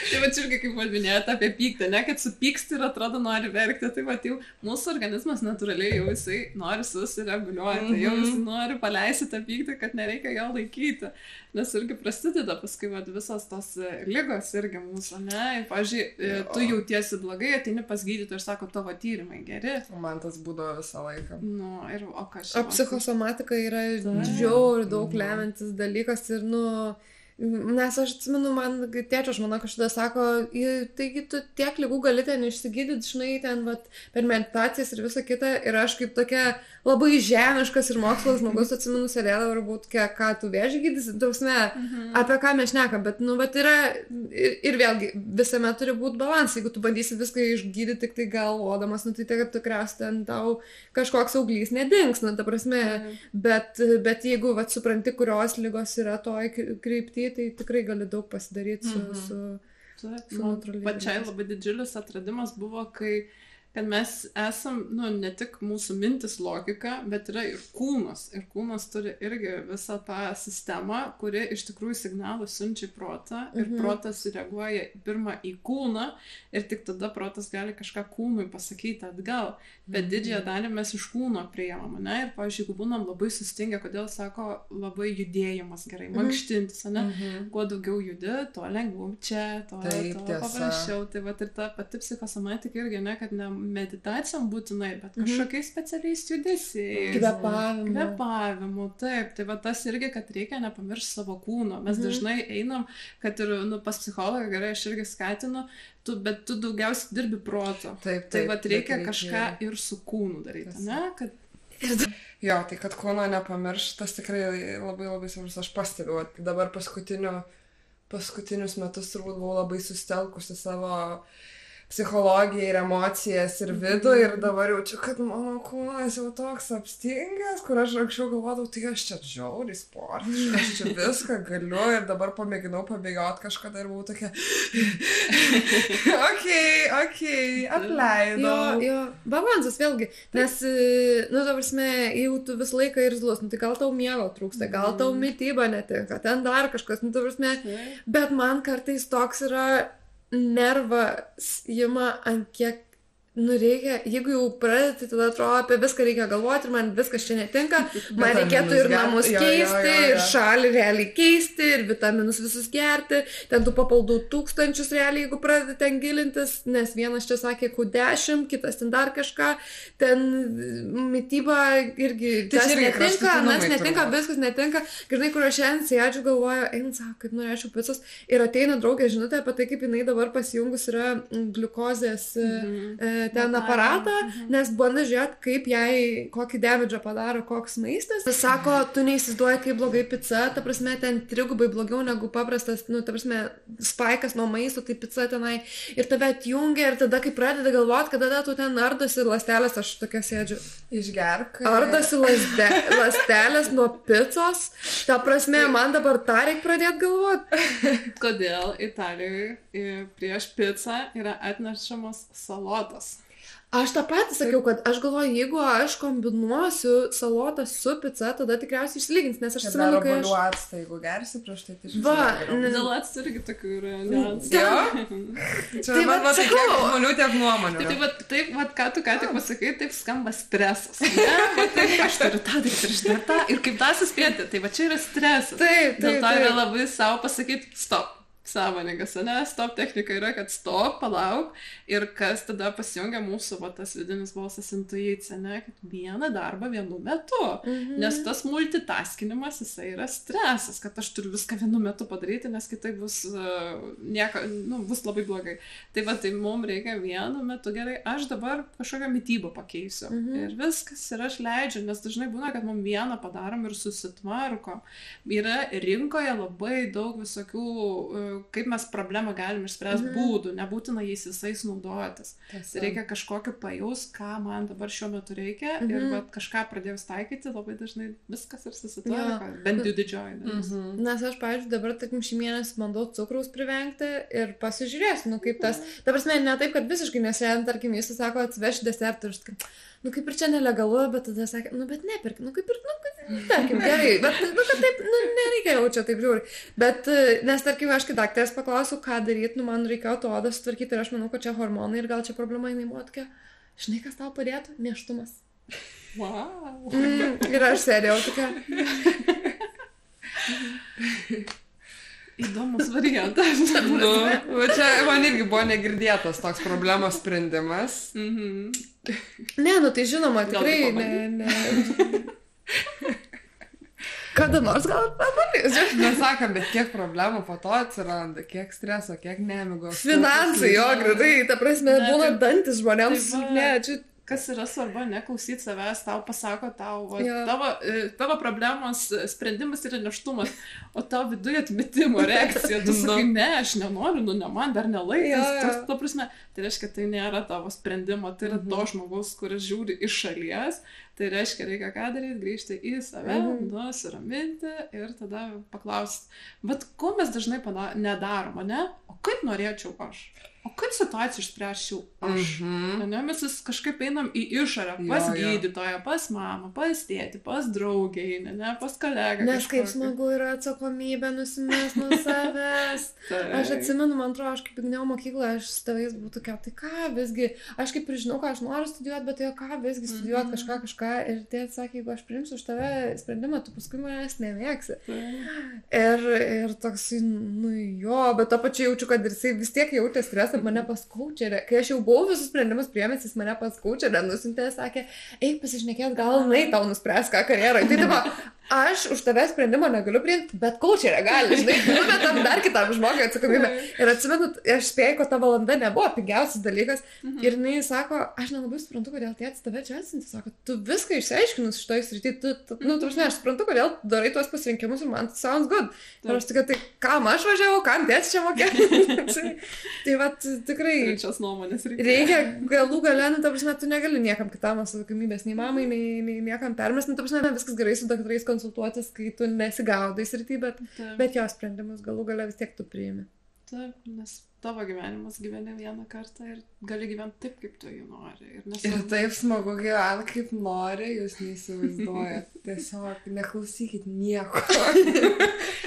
Tai va čia irgi kaip minėjau, apie pyktį, ne, kad supyksti ir atrodo nori verkti, tai va, jau mūsų organizmas natūraliai jau jisai nori susireguliuoti, jau jisai nori paleisti tą pyktį, kad nereikia jo laikyti, nes irgi prasideda paskui va, visos tos ligos irgi mūsų, ne, ir, pavyzdžiui, tu jautiesi blogai, ateini pas gydytoją ir sako, tavo tyrimai geri. Man tas būdavo visą laiką. Nu, ir o kas čia? O psichosomatika yra žiauriai daug lemiantis dalykas ir, nu, nes aš atsimenu, man tėčio žmona kažkada sako, taigi tu tiek ligų gali ten išsigydyti, žinai, ten vat, per meditacijas ir visą kitą, ir aš kaip tokia labai žemiškas ir mokslo žmogus atsimenu sėdėdavau ir būt, ką tu vėžį gydysi, tausme, apie ką mes šnekam, bet, nu, vat yra, ir vėlgi, visame turi būti balansas, jeigu tu bandysi viską išgydyti tik tai galvodamas, nu, tai tikriausiai ten tau kažkoks auglys nedings, nu, ta prasme, bet jeigu, vat, supranti, kurios ligos yra toj krypty, tai tikrai gali daug pasidaryti su natūraliai. Pačiai labai didžiulis atradimas buvo, kad mes esam, nu, ne tik mūsų mintis logika, bet yra ir kūnas. Ir kūnas turi irgi visą tą sistemą, kuri iš tikrųjų signalų siunčia į protą. Ir protas reaguoja pirmą į kūną ir tik tada protas gali kažką kūnui pasakyti atgal. Bet didžiąją dalį mes iš kūno priimam, ne? Ir, pavyzdžiui, jeigu būnam labai sustingę, kodėl sako labai judėjimas gerai, mankštintis, ne? Kuo daugiau judi, tuo lengviau čia, tuo paprasčiau. Tai va ir ta pati psichosomatika irgi, ne, kad ne meditacijom būtinai, bet kažkokiais specialiais judesiais. Kvėpavimu, taip. Tai va tas irgi, kad reikia nepamiršti savo kūno. Mes dažnai einam, kad ir, nu, pas psichologą gerai, aš irgi skatinu, bet tu daugiausiai dirbi proto. Taip, tai va reikia kažką ir su kūnu daryti, ne? Jo, tai kad kūno nepamiršti, tas tikrai labai labai svarbus. Aš pastebiu, dabar paskutinius metus turbūt buvau labai sustelkusi savo psichologiją ir emocijas ir vidų ir dabar jaučiu, kad mano kūnas jau toks apstingęs, kur aš anksčiau galvodavau, tai aš čia žiauriai sportiškai, aš čia viską galiu ir dabar pamėginau pabėgioti kažkada ir buvau tokia, okei, apleidau. Jo, balansas vėlgi, nes, ta prasme, jau tu visą laiką irzlus, tai gal tau miego trūksta, gal tau mityba netinka, ten dar kažkas, ta prasme, bet man kartais toks yra nervas ima ant kiek, reikia, jeigu jau pradedi, tai tada atrodo apie viską reikia galvoti ir man viskas čia netinka, man reikėtų ir namus keisti, ir šalį realiai keisti, ir vitaminus visus gerti, ten tų papaldų 1000 realiai, jeigu pradedi ten gilintis, nes vienas čia sakė Q10, kitas ten dar kažką, ten mityba irgi, tas netinka, anas netinka, viskas netinka, žinai, kur aš šiandien sėdžiu, galvoju, sako, kaip norėčiau picos, ir ateina draugė žinutė apie tai, kaip jinai dabar pasijungus yra gliukozės ten aparatą, nes bando žiūrėti, kaip jai, kokį damage padaro, koks maistas. Jis sako, tu neįsivaizduoji, kaip blogai pica, ta prasme, ten 3 blogiau negu paprastas, ta prasme, spaikas nuo maisto, tai pica tenai ir tave atjungia ir tada, kai pradedi galvoti, kad tada tu ten ardosi ląstelės, aš tokia sėdžiu. Išgerk. Ardosi ląstelės nuo picos, ta prasme, man dabar tą reikia pradėti galvoti. Kodėl Italijoje prieš pizzą yra atnešamos salotos? Aš tą patį sakiau, kad aš galvoju, jeigu aš kombinuosiu salotą su pica, tada tikriausiai išsilygins, nes aš atsimenu, kai aš... Dar actą, jeigu gersi prieš tai išsilygins. Dėl actų irgi tokių yra niuansų. Jo? Čia man va tiek žmonių, tiek nuomonių. Taip, ką tu ką tik pasakai, taip skamba stresas. Ne? Taip, aš turiu tą, ir tą, ir kaip tą suspėti, tai va čia yra stresas. Taip. Dėl to yra labai savo pasakyti, stop. Sąmoningas, ne? Stop technika yra, kad stop, palauk ir kas tada pasijungia mūsų, tas vidinis balsas, intuicija, ne? Kad vieną darbą vienu metu, nes tas multitaskinimas, jisai yra stresas, kad aš turiu viską vienu metu padaryti, nes kitaip bus, bus labai blogai. Tai tai mums reikia vienu metu, gerai, aš dabar kažkokią mitybą pakeisiu ir viskas ir aš leidžiu, nes dažnai būna, kad mums vieną padarom ir susitvarkom. Yra rinkoje labai daug visokių kaip mes problemą galim išspręsti būdų, nebūtina jais visais naudotis. Reikia kažkokį pajaus, ką man dabar šiuo metu reikia ir kažką pradėjus taikyti, labai dažnai viskas ir susitvarko, bent jau didžioji. Nes aš, pavyzdžiui, dabar, tarkim, šį mėnesį bandau cukraus privengti ir pasižiūrėsiu, kaip tas, ta prasme, ne taip, kad visiškai nesėdant, tarkim, jis sako, atsiveši desertą ir kaip ir čia nelegalu, bet tada sakė, bet nepirk, kaip ir, tarkim, gerai, bet, kad taip, nereikia jau čia taip žiūri. Bet, nes, tarkim, aš kai daktarės paklausiu, ką daryti, man reikėjo to odą sutvarkyti ir aš manau, kad čia hormonai ir gal čia problema, jinai buvo tokia, žinai, kas tau padėtų? Nėštumas. Wow. Ir aš sėdėjau tokia. Įdomus variantas. Čia man irgi buvo negirdėtas toks problemos sprendimas. Ne, tai žinoma, tikrai ne. Kada nors gal pabandysiu. Nesakom, bet kiek problemų po to atsiranda, kiek streso, kiek nemigos. Finansai, jo, gradai, ta prasme, būna dantis žmonėms. Ne, čia... Kas yra svarbu, neklausyti savęs, tau pasako, tavo problemos sprendimas yra nėštumas, o tavo viduje atmetimo reakcija. Tu sakai, ne, aš nenoriu, ne man dar nelaikas. Ta prasme, tai reiškia, tai nėra tavo sprendimo, tai yra to žmogaus, kuris žiūri iš šalies. Tai reiškia, reikia ką daryti, grįžti į save, nusiraminti ir tada paklausti. Bet ko mes dažnai nedarom, ne? O kaip norėčiau aš? O kaip situaciją išspręsčiau aš? Ne, mes kažkaip einam į išorę, pas gydytoją, pas mamą, pas tėtį, pas draugę, ne, pas kolegą. Nes kaip smagu yra atsakomybė nusimest nuo savęs. Aš atsimenu, man atrodo, aš kaip įgnėjau mokyklą, aš su tavais buvau tokia, tai ką visgi, aš kaip ir žinau, ką aš noriu studijuoti, bet tai ką visgi studijuoti kažką. Ir tėtis sakė, jeigu aš priimsiu už tave sprendimą, tu paskui manęs nemėgsi. Ir toks, jo, bet to pačiu jaučiu, kad ir jisai vis tiek jautė stresą, mane paskaučerė. Kai aš jau buvau visus sprendimus priėmęs, jis mane paskaučerė, nusintė, sakė, eik pasišnekėt, gal jinai tau nuspręs, ką karjerai. Tai dabar, aš už tave sprendimo negaliu priimti, bet kočerė gali, žinai, numetam dar kitam žmogui atsakomybę. Ir atsimenu, aš spėjau, kad ta valanda nebuvo pigiausias dalykas. Ir jinai sako, aš nelabai suprantu, kodėl tėtis tave čia atsinti. Sako, tu viską išsiaiškinus šitoj srity, aš suprantu, kodėl darai tuos pasirinkimus ir man sounds good. Ir aš tik, tai kam aš važiavau, kam tėtis čia mokė. Tai vat, tikrai reikia galų gale, ta prasme, tu negali niekam kitam atsakomybės, nei mamai, nei niekam permest, ta prasme, viskas gerai su daktarais konsultuotis, kai tu nesigaudai srity, bet jo sprendimus galų gale vis tiek tu priimi. Taip, nes tavo gyvenimas gyveni vieną kartą ir gali gyventi taip, kaip tu jį nori. Ir taip smagu gyventi, kaip nori, jūs neįsivaizduojat. Tiesiog neklausykit nieko.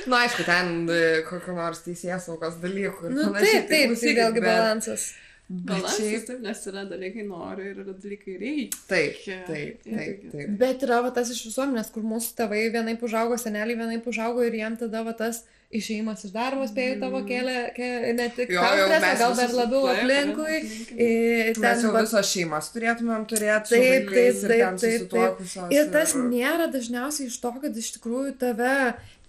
Aišku, ten kokio nors teisėsaugos dalykų. Taip, tai vėlgi balansas. Balansas, taip, nes yra dalykai nori ir yra dalykai reikia. Taip. Bet yra tas iš visuomenės, kur mūsų tėvai vienaip užaugo, seneliai vienaip užaugo ir jiem tada tas išėjimas iš darbo spėjo tavo kelią, ne tik tau stresą, gal dar labiau aplinkui. Mes jau visos šeimas turėtumėm turėti su vaikais ir ten susituokusios. Ir tas nėra dažniausiai iš to, kad iš tikrųjų tave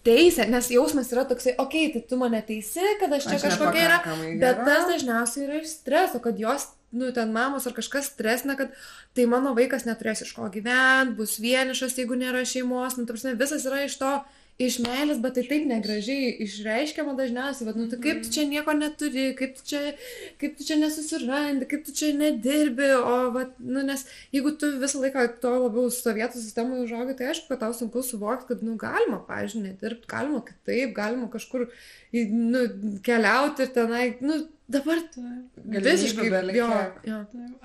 teisė, nes jausmas yra toksai, tai tu mane teisi, kad aš čia kažkokia yra, bet tas dažniausiai yra iš streso, kad jos, ten mamos ar kažkas stresina, kad tai mano vaikas neturės iš ko gyventi, bus vienišas, jeigu nėra šeimos, visas yra iš to, iš meilės, bet tai taip negražiai išreiškiama dažniausiai, tai kaip tu čia nieko neturi, kaip tu čia nesusirandi, kaip tu čia nedirbi, nes jeigu tu visą laiką to labiau sovietų sistemai užaugai, tai aišku, kad tau sunku suvokti, kad, galima, pavyzdžiui, nedirbti, galima kitaip, galima kažkur, keliauti ir tenai, dabar visiškai jo.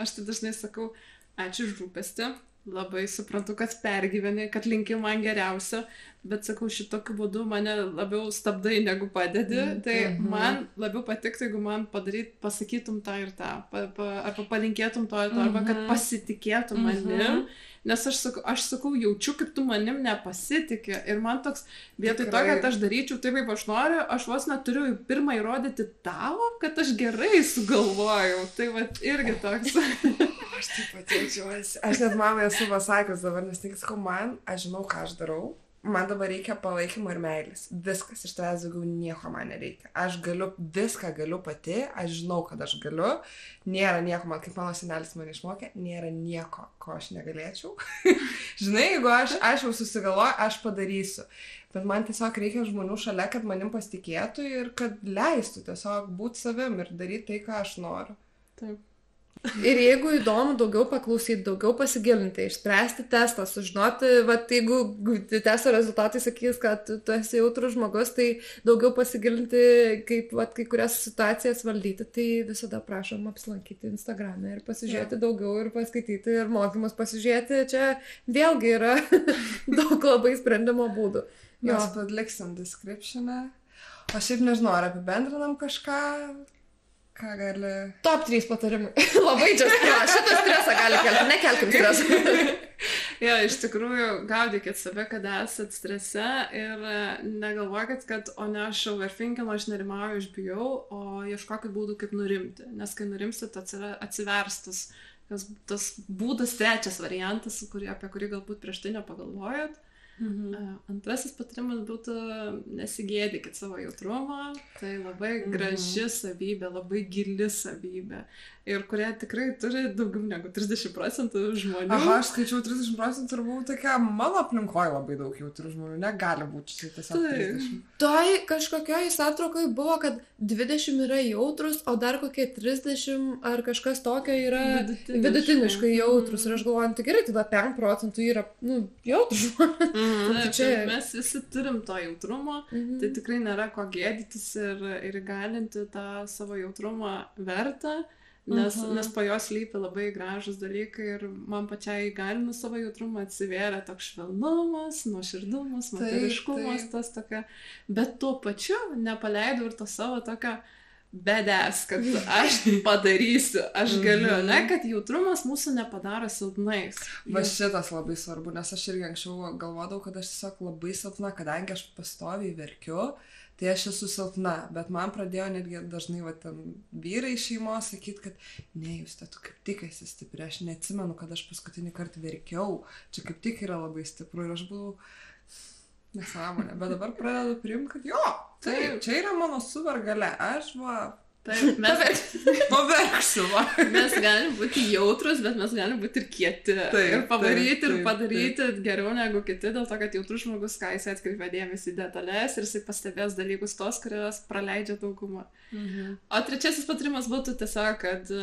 Aš tai dažnai sakau, ačiū už rūpestį. Labai suprantu, kad pergyveni, kad linki man geriausio, bet sakau, šitokiu būdu mane labiau stabdai negu padedi, tai man labiau patiktų, jeigu man pasakytum tą ir tą, arba palinkėtum to ir to, arba kad pasitikėtum manim, nes aš sakau, jaučiu, kaip tu manim nepasitikė ir man toks, vietoj to, kad aš daryčiau taip, kaip aš noriu, aš vos neturiu pirmą įrodyti tavo, kad aš gerai sugalvojau, tai irgi toks. Aš taip pat jaučiuosi. Aš net mamai esu pasakius dabar, nes tik sakau, aš žinau, ką aš darau. Man dabar reikia palaikymo ir meilės. Viskas, iš tavęs daugiau nieko man nereikia. Aš viską galiu pati, aš žinau, kad aš galiu. Nėra nieko, man kaip mano senelis mane išmokė, nėra nieko, ko aš negalėčiau. Žinai, jeigu aš jau susigalvoju, aš padarysiu. Bet man tiesiog reikia žmonių šalia, kad manim pasitikėtų ir kad leistų tiesiog būti savim ir daryti tai, ką aš noriu. Taip. Ir jeigu įdomu daugiau paklausyti, daugiau pasigilinti, išspręsti testą, sužinoti, jeigu testo rezultatai sakys, kad tu esi jautrus žmogus, tai daugiau pasigilinti, kaip kai kurias situacijas valdyti, tai visada prašom apsilankyti Instagram'e ir pasižiūrėti daugiau ir paskaityti ir mokymus pasižiūrėti. Čia vėlgi yra daug labai sprendimo būdų. Mes padliksim description'e. O šiaip nežinau, ar apibendrinam kažką? Ką gali... Top 3 patarimai. Labai čia šitą stresą gali kelti, nekelkim stresą. Jo, iš tikrųjų, gaudykit save, kad esat strese ir negalvokit, kad aš overthinkinu, aš nerimauju, aš bijau, o ieškokit būdų, kaip nurimti. Nes kai nurimsit, atsivers tas būdas, trečias variantas, apie kurį galbūt prieš tai nepagalvojot. Antrasis patarimas būtų nesigėdykit savo jautrumo, tai labai graži savybė, labai gili savybė ir kurie tikrai turi daugiau negu 30% žmonių. Aš skaičiau 30% ir buvau tokia, mano aplinkoje labai daug jautrių žmonių, negali būti čia tiesiog 30. Tai kažkokioj įsatraukai buvo, kad 20 yra jautrus, o dar kokie 30 ar kažkas tokio yra vidutiniškai jautrus. Ir aš galvoju, tai gerai, tada 5% yra jautrus žmonės. Tai mes visi turim to jautrumo, tai tikrai nėra ko gėdytis ir įgalinti tą savo jautrumo vertą, nes po jos lypi labai gražus dalykai ir man pačiai įgalinus savo jautrumą atsivėrė toks švelnumas, nuoširdumas, moteriškumas, tas tokia, bet tuo pačiu nepaleidau ir to savo tokio badass, kad aš padarysiu, aš galiu, ne, kad jautrumas mūsų nepadaro silpnais. Va šitas labai svarbu, nes aš irgi anksčiau galvodavau, kad aš tiesiog labai silpna, kadangi aš pastoviai verkiu, tai aš esu silpna, bet man pradėjo netgi dažnai vyrai šeimos sakyti, kad ne, jūs tu kaip tik esi stipri, aš neatsimenu, kad aš paskutinį kartą verkiau, čia kaip tik yra labai stipru ir aš buvau, nesąmonė, bet dabar pradedu priimti, kad jo, taip, čia yra mano super galia, aš Taip, paverksiu, mes galim būti jautrus, bet mes galim būti ir kieti. Ir padaryti geriau negu kiti, dėl to, kad jautrus žmogus, ką jis atkreipia dėmesį į detalės ir jis pastebės dalykus tos, kurios praleidžia daugumą. O trečiasis patarimas būtų tiesiog, kad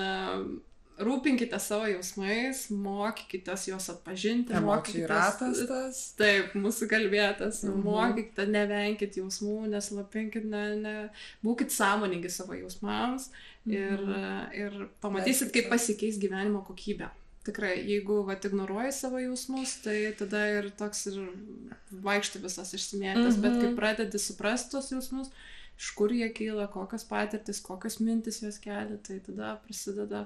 rūpinkite savo jausmais, mokykitės juos atpažinti. Emocijų ratas tas. Taip, mūsų kalbėtas. Mokykite, nevenkit jausmų, neslapinkit, būkit sąmoningi savo jausmams ir pamatysit, kaip pasikeis gyvenimo kokybė. Tikrai, jeigu ignoruoji savo jausmus, tai tada ir toks ir vaikšti visas išsimėtęs, bet kai pradedi suprasti tos jausmus, iš kur jie kyla, kokios patirtis, kokios mintis jos kelia, tai tada prasideda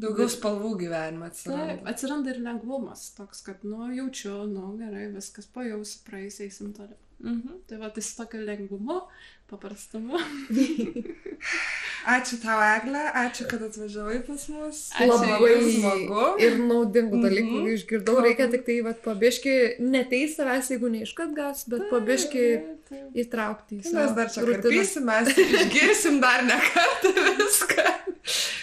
daugiau spalvų gyvenime atsiranda. Taip, atsiranda ir lengvumas, toks, kad, jaučiu, gerai, viskas pajausiu, praeis, eisim toliau. Tai va, tai su tokiu lengvumu, paprastumu. Ačiū tau, Egle, ačiū, kad atvažiavai pas mus. Labai smagu. Ir naudingų dalykų išgirdau, reikia tik tai pabiški neteis savęs, jeigu neiškart gas, bet pabiški įtraukti į savo. Mes dar čia karpysim, mes išgirsim dar ne kartą viską.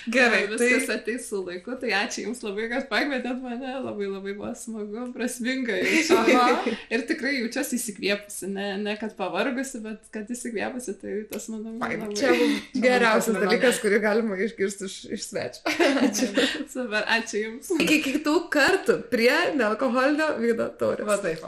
Gerai, viskas ateis su laiku, tai ačiū Jums labai, kad pakvietėt mane, labai buvo smagu, prasminga ir tikrai jaučiuosi įsikvėpusi, ne kad pavargusi, bet kad įsikvėpusi, tai tas manau labai. Čia geriausias dalykas, kurį galima išgirsti iš svečio. Ačiū. Super, ačiū Jums. Iki kitų kartų prie nealkoholinio vyno taurės. Va taip.